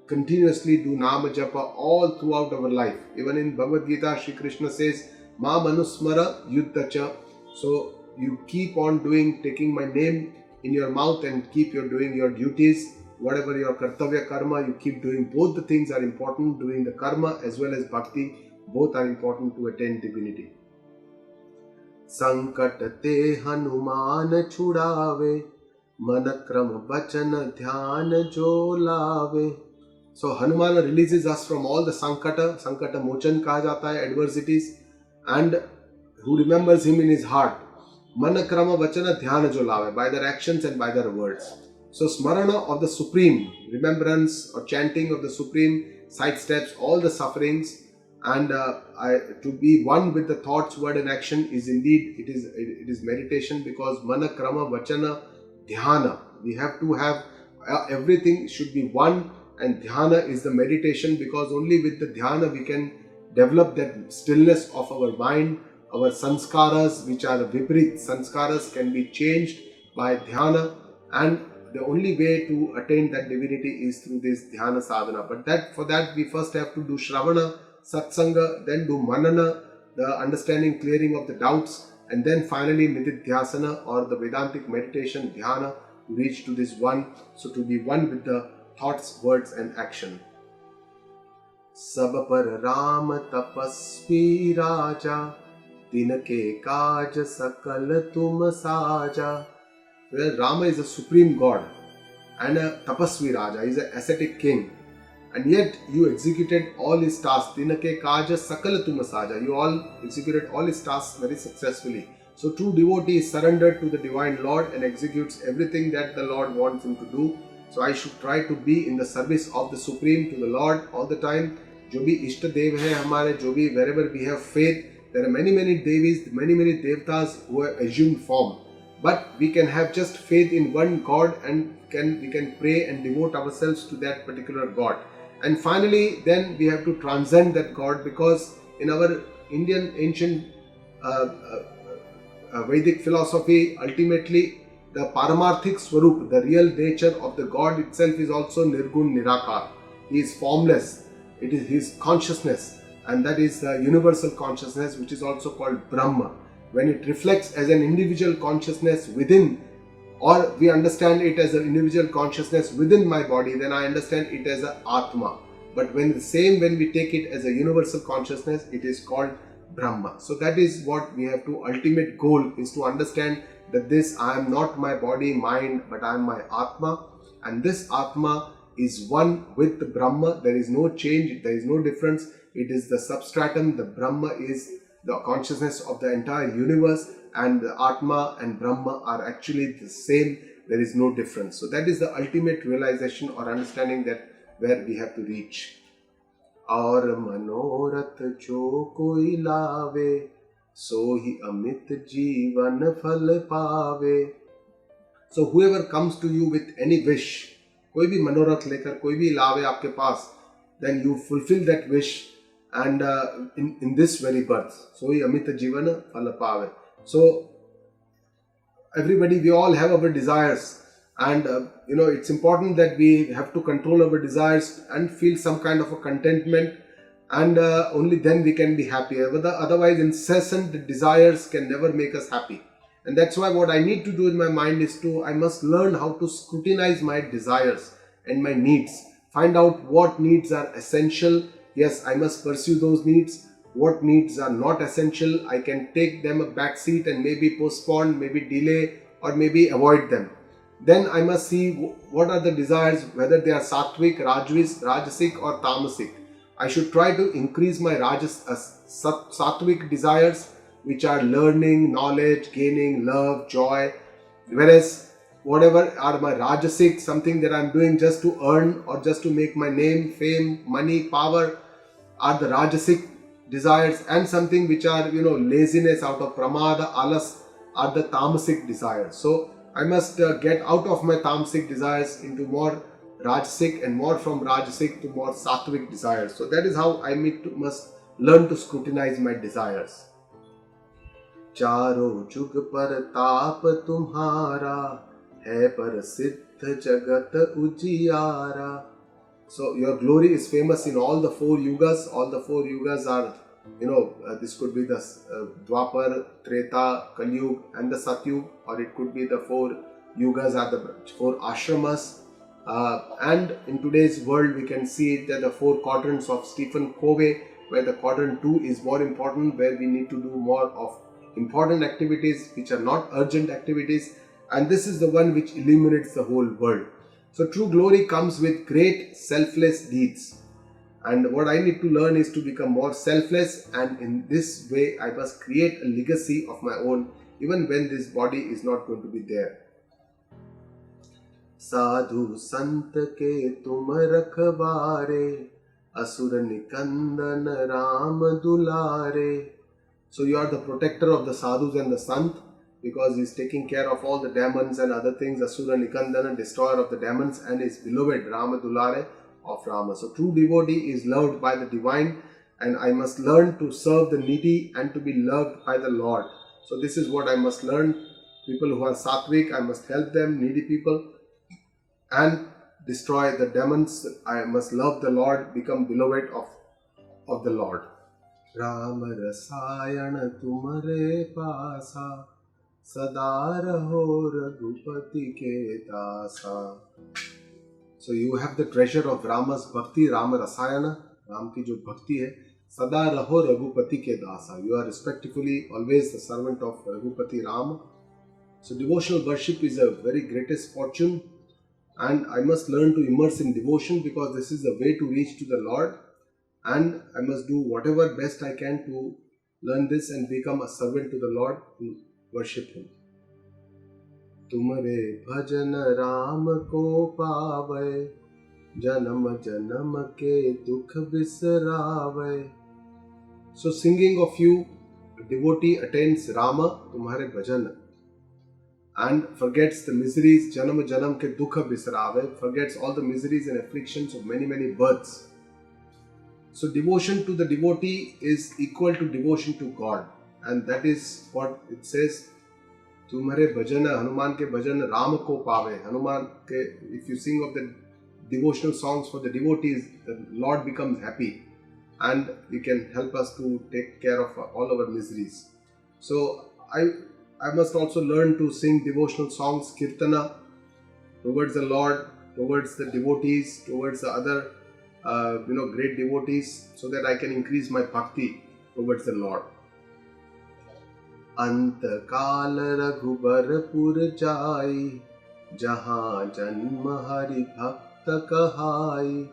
continuously do Nama Japa all throughout our life. Even in Bhagavad Gita, Shri Krishna says, Ma Manusmara Yuddhacha. So you keep on doing, taking my name in your mouth and keep doing your duties. Whatever your kartavya karma, you keep doing. Both the things are important. Doing the karma as well as bhakti, both are important to attain divinity. Sankat te Hanuman chudave, manakram bachan dhyan jo lave. So Hanuman releases us from all the Sankata mochan kaha jata hai, adversities, and who remembers him in his heart. Manakrama vachana dhyana jo lave, by their actions and by their words. So Smarana of the Supreme, remembrance or chanting of the Supreme, sidesteps all the sufferings, and to be one with the thoughts, word and action is indeed, it is meditation, because Manakrama vachana dhyana. We have to have everything should be one, and dhyana is the meditation, because only with the dhyana we can develop that stillness of our mind. Our sanskaras, which are the viprit sanskaras, can be changed by dhyana, and the only way to attain that divinity is through this dhyana sadhana. But for that we first have to do shravana, satsanga, then do manana, the understanding, clearing of the doubts, and then finally nididhyasana or the Vedantic meditation, dhyana, to reach to this one. So to be one with the thoughts, words and action. Sab par Ram tapasvi raja, Dinake kaj sakal tum saja. Well, Rama is a supreme God and a tapasvi raja, he is an ascetic king, and yet you executed all his tasks. Dinake kaj sakal tum saja. You all executed all his tasks very successfully. So true devotee is surrendered to the divine Lord and executes everything that the Lord wants him to do. So I should try to be in the service of the Supreme, to the Lord all the time. जो भी इष्ट देव है हमारे, जो भी wherever we have faith, there are many devis, many devtas who have assumed form, but we can have just faith in one God, and we can pray and devote ourselves to that particular God. And finally then we have to transcend that God, because in our Indian ancient Vedic philosophy, ultimately the Paramarthik Swarup, the real nature of the God itself, is also Nirgun Nirakar. He is formless. It is his consciousness, and that is the universal consciousness, which is also called Brahma. When it reflects as an individual consciousness within, or we understand it as an individual consciousness within my body, then I understand it as an Atma. But when we take it as a universal consciousness, it is called Brahma. So that is what we have to, ultimate goal is to understand that this, I am not my body, mind, but I am my Atma, and this Atma is one with the Brahma. There is no change, there is no difference. It is the substratum. The Brahma is the consciousness of the entire universe, and the Atma and Brahma are actually the same. There is no difference. So that is the ultimate realization or understanding that where we have to reach. Aur manorath jo koi lave, sohi amit jeevan phal paave. So whoever comes to you with any wish, कोई भी मनोरथ लेकर कोई भी लावे आपके पास, then you fulfill that wish, and in this very birth, sohi amita jivana phala paave. So everybody, we all have our desires, and it's important that we have to control our desires and feel some kind of a contentment, and only then we can be happy. Otherwise, incessant desires can never make us happy. And that's why what I need to do in my mind is I must learn how to scrutinize my desires and my needs. Find out what needs are essential. Yes, I must pursue those needs. What needs are not essential, I can take them a back seat and maybe postpone, maybe delay, or maybe avoid them. Then I must see what are the desires, whether they are sattvic, rajasic or tamasic. I should try to increase my sattvic desires, which are learning, knowledge, gaining, love, joy. Whereas whatever are my rajasic, something that I'm doing just to earn or just to make my name, fame, money, power, are the rajasic desires. And something which are, laziness out of pramada, alas, are the tamasic desires. So I must get out of my tamasic desires into more rajasic, and more from rajasic to more sattvic desires. So that is how I must learn to scrutinize my desires. चारों जुग पर ताप तुम्हारा है प्रसिद्ध जगत उजियारा. So your glory is famous in all the four yugas. All the four yugas are, this could be the Dwapar, Treta, Kalyug and the Satyug, or it could be the four yugas are the four ashramas. And in today's world we can see it that the four quadrants of Stephen Covey, where the quadrant 2 is more important, where we need to do more of important activities which are not urgent activities, and this is the one which illuminates the whole world. So true glory comes with great selfless deeds, and what I need to learn is to become more selfless, and in this way I must create a legacy of my own even when this body is not going to be there. साधु संत के तुम रखवारे असुर निकंदन राम दुलारे. So you are the protector of the sadhus and the sant, because he is taking care of all the demons and other things. Asura Nikandana, destroyer of the demons, and his beloved Rama Dulare of Rama. So true devotee is loved by the divine, and I must learn to serve the needy and to be loved by the Lord. So this is what I must learn. People who are sattvic, I must help them, needy people, and destroy the demons. I must love the Lord, become beloved of the Lord. Ram रसायन तुम्हारे पासा सदा रहो रघुपति के दासा. So you have the treasure of Rama's bhakti, Rama Rasayana, Ram की जो भक्ति है, सदा रहो रघुपति के दासा. You are respectfully always the servant of Raghupati Rama. So devotional worship is a very greatest fortune, and I must learn to immerse in devotion, because this is the way to reach to the Lord. And I must do whatever best I can to learn this and become a servant to the Lord and worship Him. तुम्हारे भजन राम को पावे जन्म जन्म के दुख बिसरावे. So singing of you, a devotee attains Rama, तुम्हारे भजन, and forgets the miseries, janam janam ke dukha bisrave, forgets all the miseries and afflictions of many births. So devotion to the devotee is equal to devotion to God, and that is what it says. Tumhare bhajan, Hanuman ke bhajan Ram ko pave. Hanuman ke, if you sing of the devotional songs for the devotees, the Lord becomes happy, and He can help us to take care of all our miseries. So I must also learn to sing devotional songs, kirtana, towards the Lord, towards the devotees, towards the other great devotees, so that I can increase my bhakti towards the Lord. अंत काल रघुबरपुर जाई जहाँ जन्म हरि भक्त कहाई.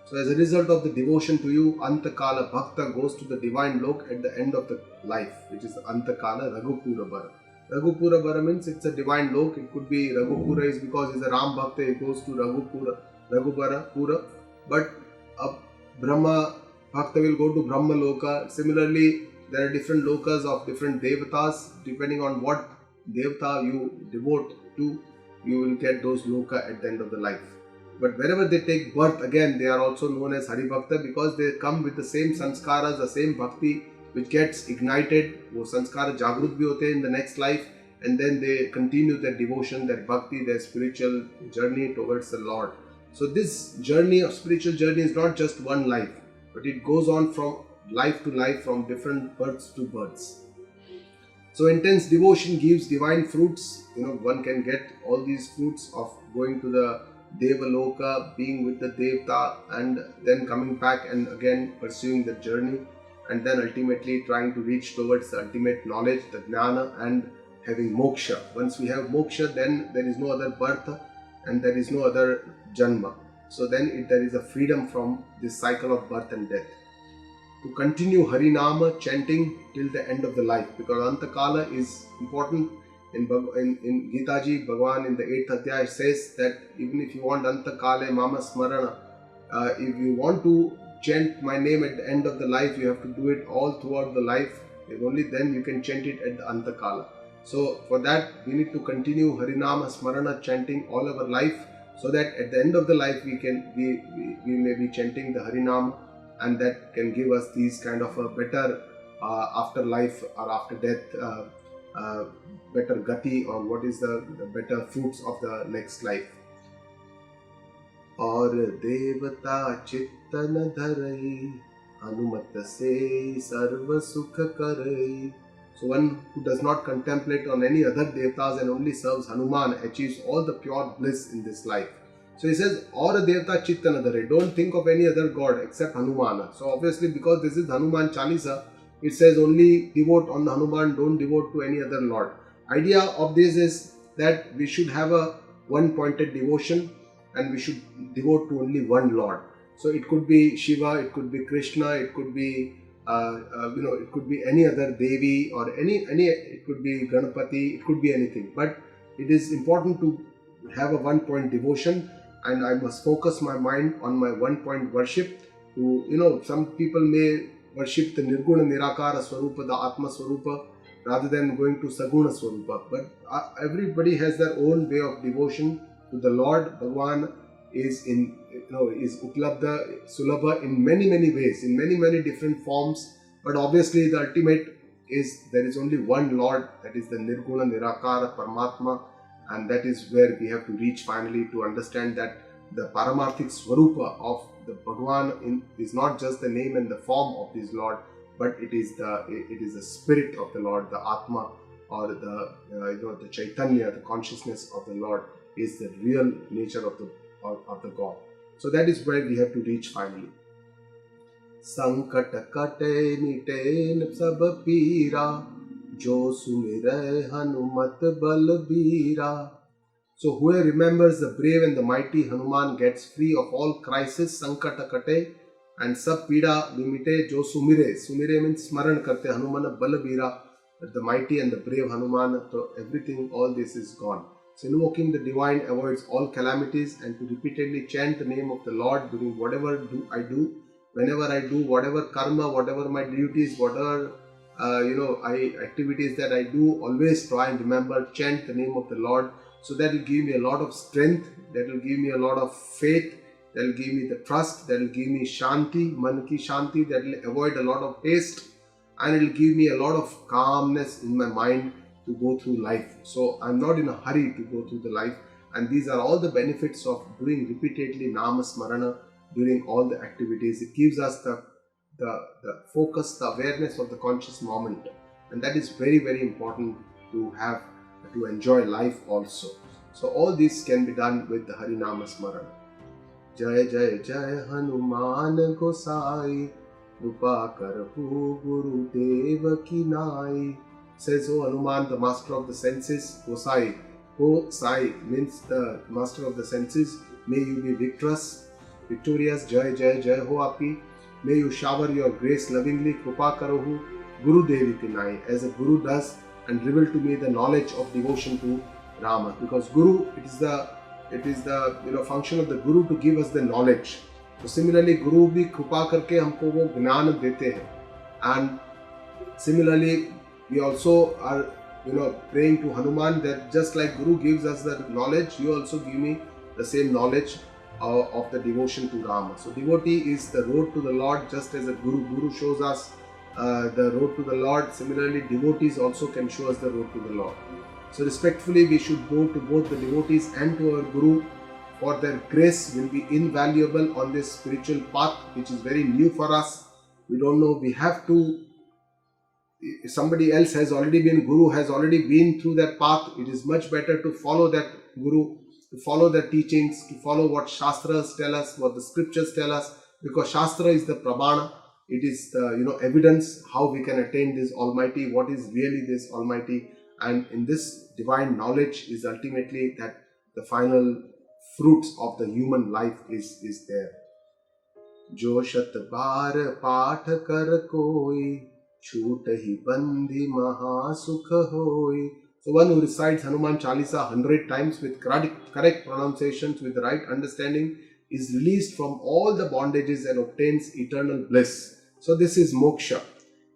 So as a result of the devotion to you, Antakala Bhakta goes to the divine lok at the end of the life, which is Antakala Raghupura Bara. Raghupura Bara means it's a divine lok. It could be Raghupura is because he's a Ram Bhakta, he goes to Raghupara Pura. But a Brahma Bhakta will go to Brahma Loka. Similarly, there are different lokas of different devatas. Depending on what devata you devote to, you will get those loka at the end of the life. But wherever they take birth, again, they are also known as Hari Bhakta, because they come with the same sanskaras, the same bhakti which gets ignited. वो संस्कार जागृत भी होते हैं in the next life, and then they continue their devotion, their bhakti, their spiritual journey towards the Lord. So this journey of spiritual journey is not just one life. but it goes on from life to life, from different births to births. So intense devotion gives divine fruits. One can get all these fruits of going to the Devaloka, being with the Devta, and then coming back and again pursuing the journey, and then ultimately trying to reach towards the ultimate knowledge, the Jnana, and having moksha. Once we have moksha, then there is no other birth and there is no other janma. So then there is a freedom from this cycle of birth and death. To continue Harinama chanting till the end of the life, because Antakala is important. In Gita Ji, Bhagavan in the 8th Adhyaya says that even if you want Antakale Mama Smarana, if you want to chant my name at the end of the life, you have to do it all throughout the life. Only then you can chant it at the Antakala. So for that, we need to continue Harinama Smarana chanting all our life, so that at the end of the life we may be chanting the Harinama, and that can give us these kind of a better afterlife or after death, better gati, or what is the better fruits of the next life. Aur devata chittan dharai, hanumat se sarva sukha karai. So one who does not contemplate on any other devatas and only serves Hanuman achieves all the pure bliss in this life. So he says, or a devata chittan dharai, don't think of any other god except Hanuman. So obviously, because this is Hanuman Chalisa, it says only devote on the Hanuman, don't devote to any other lord. Idea of this is that we should have a one-pointed devotion and we should devote to only one lord. So it could be Shiva, it could be Krishna, it could be it could be any other Devi, or it could be Ganapati, it could be anything. But it is important to have a one-point devotion, and I must focus my mind on my one-point worship. Some people may worship the Nirguna Nirakara Swarupa, the Atma Swarupa, rather than going to Saguna Swarupa. But everybody has their own way of devotion to the Lord. Bhagavan is Uplabdha, Sulabha in many ways, in many different forms. But obviously the ultimate is there is only one Lord, that is the Nirguna Nirakara Paramatma, and that is where we have to reach finally to understand that the Paramarthik Swarupa of the Bhagavan is not just the name and the form of this Lord, but it is the spirit of the Lord, the Atma, or the Chaitanya, the consciousness of the Lord is the real nature of the God. So that is where we have to reach finally. Sankat kate mite sab pira, jo sumire Hanumat balbira. So whoever remembers the brave and the mighty Hanuman gets free of all crisis. Sankata kate and sab pida vimite jo sumire. Sumire means smaran karte Hanuman balbira, the mighty and the brave Hanuman. So everything, all this is gone. So invoking the divine avoids all calamities, and to repeatedly chant the name of the Lord during whatever I do, whenever I do, whatever karma, whatever my duties, whatever activities that I do, always try and remember, chant the name of the Lord. So that will give me a lot of strength, that will give me a lot of faith, that will give me the trust, that will give me shanti, man ki shanti, that will avoid a lot of haste, and it will give me a lot of calmness in my mind to go through life. So I'm not in a hurry to go through the life, and these are all the benefits of doing repeatedly Nama Smarana during all the activities. It gives us the focus, the awareness of the conscious moment, and that is very important to have, to enjoy life also. So all this can be done with the Harinama Smarana. Jai Jai Jai Hanuman Gosai, Rupa Karhu Guru Deva Kinai. Says, O Hanuman, the master of the senses, Gosai. Gosai means the master of the senses. May you be victorious. Jai Jai Jai Ho Api. May you shower your grace lovingly. Krupa Karohu Guru Devi Kinai, as a Guru does, and reveal to me the knowledge of devotion to Rama. Because Guru, it is the function of the Guru to give us the knowledge. So similarly, Guru bhi Krupa karke humko wo gnan dete hain. And similarly, we also are praying to Hanuman that just like Guru gives us the knowledge, you also give me the same knowledge of the devotion to Rama. So devotee is the road to the Lord, just as a Guru shows us the road to the Lord. Similarly, devotees also can show us the road to the Lord. So respectfully, we should go to both the devotees and to our Guru for their grace will be invaluable on this spiritual path, which is very new for us. We don't know, we have to, if somebody else has already been Guru, has already been through that path, it is much better to follow that Guru, to follow the teachings, to follow what Shastras tell us, what the scriptures tell us, because Shastra is the Prabhana, it is the evidence how we can attain this Almighty, what is really this Almighty, and in this divine knowledge is ultimately that the final fruits of the human life is there. Jo shat bar paath kar koi, छूट ही बंदी महासुख होय. So one who recites Hanuman Chalisa 100 times with correct pronunciations, with the right understanding, is released from all the bondages and obtains eternal bliss. So this is moksha.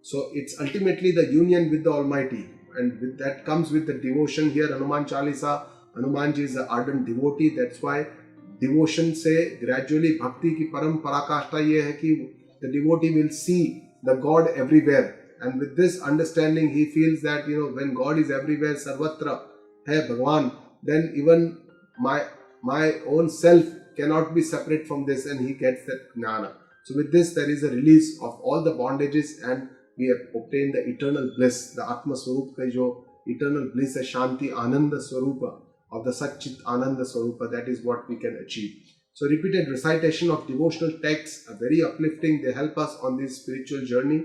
So it's ultimately the union with the Almighty, and with that comes with the devotion here. Hanuman Chalisa, Hanumanji is an ardent devotee. That's why devotion से gradually bhakti की परम पराकाष्ठा ये है कि the devotee will see the God everywhere, and with this understanding he feels that when God is everywhere, sarvatra hai Bhagwan, then even my own self cannot be separate from this, and he gets that jnana. So with this there is a release of all the bondages, and we have obtained the eternal bliss, the Atma Swarup ka jo eternal bliss, a Shanti Ananda Swarupa of the Satchit Ananda Swarupa, that is what we can achieve. So repeated recitation of devotional texts are very uplifting. They help us on this spiritual journey,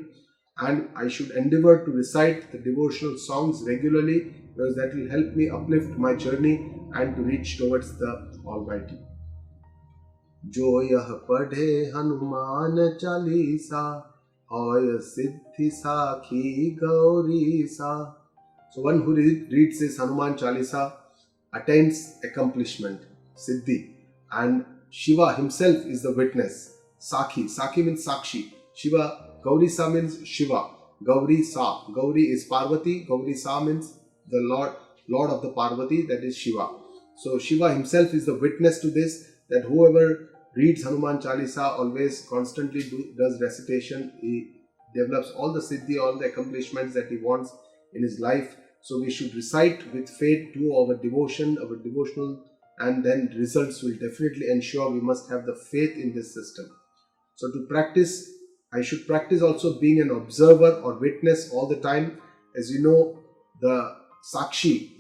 and I should endeavor to recite the devotional songs regularly, because that will help me uplift my journey and to reach towards the Almighty. Jo yah padhe Hanuman Chalisa, hoy siddhi sakhi gauri sa. So one who reads this Hanuman Chalisa attains accomplishment, siddhi, and Shiva himself is the witness. Sakhi means Sakshi. Shiva, Gauri Sa means Shiva. Gauri Sa. Gauri is Parvati. Gauri Sa means the Lord of the Parvati, that is Shiva. So Shiva himself is the witness to this, that whoever reads Hanuman Chalisa always constantly does recitation, he develops all the siddhi, all the accomplishments that he wants in his life. So we should recite with faith, do our devotion, our devotional, and then results will definitely ensure. We must have the faith in this system. So to practice, I should practice also being an observer or witness all the time. As you know, the Sakshi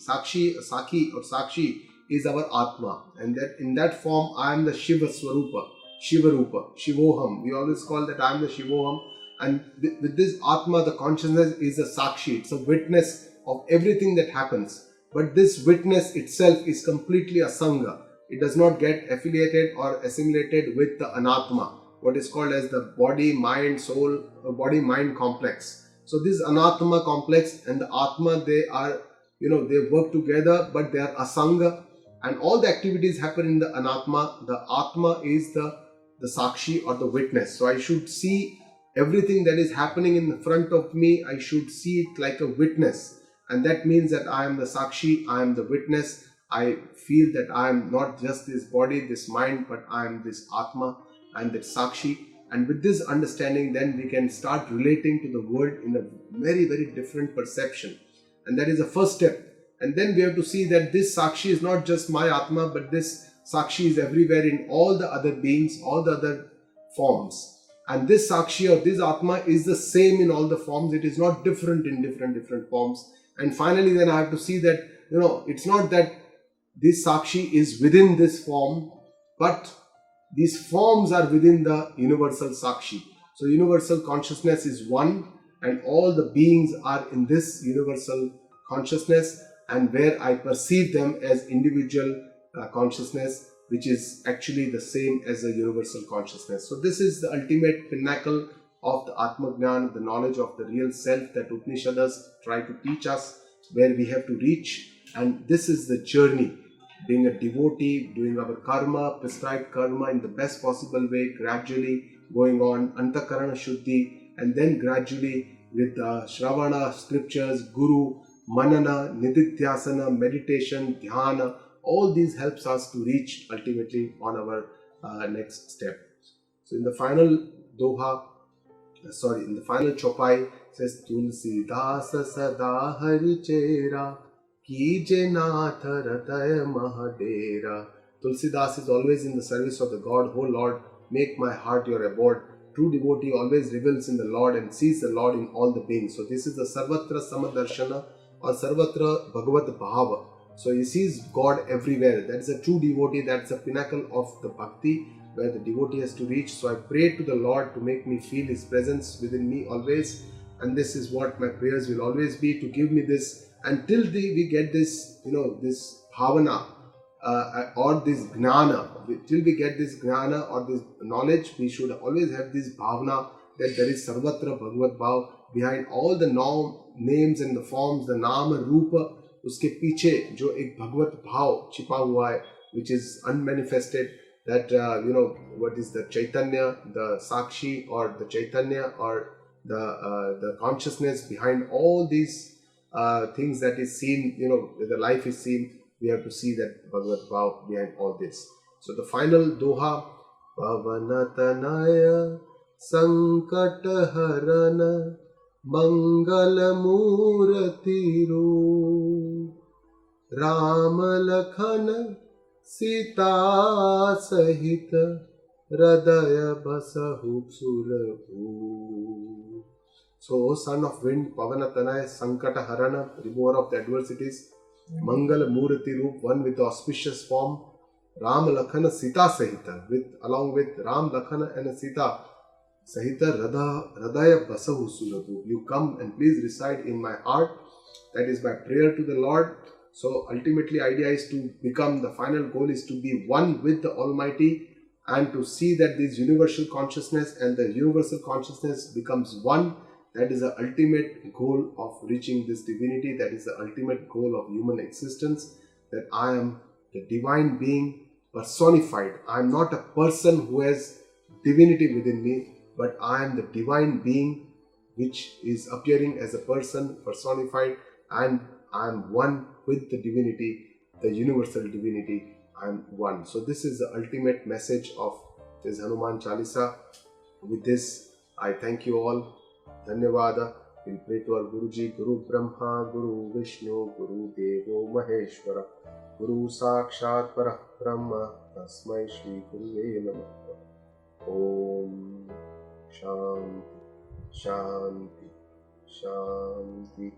is our Atma, and that in that form I am the Shiva Swarupa, Shivarupa, Shivoham. We always call that I am the Shivoham, and with this Atma, the consciousness is a Sakshi. It's a witness of everything that happens. But this witness itself is completely asanga. It does not get affiliated or assimilated with the anatma, what is called as the body, mind, soul, body-mind complex. So this anatma complex and the atma, they are, they work together, but they are asanga, and all the activities happen in the anatma. The atma is the sakshi or the witness. So I should see everything that is happening in front of me, I should see it like a witness. And that means that I am the Sakshi, I am the witness. I feel that I am not just this body, this mind, but I am this Atma and that Sakshi. And with this understanding, then we can start relating to the world in a very, very different perception. And that is the first step. And then we have to see that this Sakshi is not just my Atma, but this Sakshi is everywhere in all the other beings, all the other forms. And this Sakshi or this Atma is the same in all the forms. It is not different in different forms. And finally, then I have to see that, it's not that this Sakshi is within this form, but these forms are within the universal Sakshi. So universal consciousness is one, and all the beings are in this universal consciousness, and where I perceive them as individual consciousness, which is actually the same as a universal consciousness. So this is the ultimate pinnacle of the Atmajnana, the knowledge of the real self that Upanishads try to teach us, where we have to reach. And this is the journey, being a devotee, doing our karma, prescribed karma in the best possible way, gradually going on, Antakarana Shuddhi, and then gradually with Shravana, scriptures, Guru, Manana, Nididhyasana, meditation, Dhyana, all these helps us to reach ultimately on our next step. So in the final doha, in the final chopai, says Tulsi Dasa Sada Hari Chera Kije Nath Rataya Mahadera Tulsidas is always in the service of the God. Oh Lord, make my heart your abode. True devotee always revels in the Lord and sees the Lord in all the beings. So this is the Sarvatra Samadarshana or Sarvatra Bhagavat Bhava. So he sees God everywhere. That is a true devotee. That's the pinnacle of the bhakti where the devotee has to reach. So I pray to the Lord to make me feel His presence within me always. And this is what my prayers will always be, to give me this until we get this, this bhavana or this gnana. Till we get this gnana or this knowledge, we should always have this bhavana that there is Sarvatra Bhagavad Bhav behind all the names and the forms, the Nama Rupa. उसके पीछे जो एक भगवत भाव छिपा हुआ है, which is unmanifested, that what is the Chaitanya, the Sakshi or the Chaitanya or the consciousness behind all these things that is seen, the life is seen. We have to see that Bhagavad Bhav behind all this. So the final doha, Pavanatanaya Sankata Harana Mangala Murati Ru Rama Lakhana Sita Sahita Radaya Basahu Sulabu. So, O son of wind, Pavanatanaya Sankata Harana, remover of the adversities, Mangala Murati Roop, one with the auspicious form, Ram Lakhana Sita Sahita, along with Ram Lakhana and Sita Sahita Radaya Basahu Sulabu. You come and please reside in my heart. That is my prayer to the Lord. So ultimately idea is to become, the final goal is to be one with the Almighty and to see that this universal consciousness and the universal consciousness becomes one. That is the ultimate goal of reaching this divinity. That is the ultimate goal of human existence. That I am the divine being personified. I am not a person who has divinity within me, but I am the divine being which is appearing as a person personified, and I am one with the divinity, the universal divinity. I am one. So this is the ultimate message of this Hanuman Chalisa. With this, I thank you all. Dhanyavada. We'll pray to our Guruji, Guru Brahma, Guru Vishnu, Guru Devo Maheshwara, Guru Sakshat Parah Brahma, Tasmai Shri Guruve Namah. Om Shanti, Shanti, Shanti.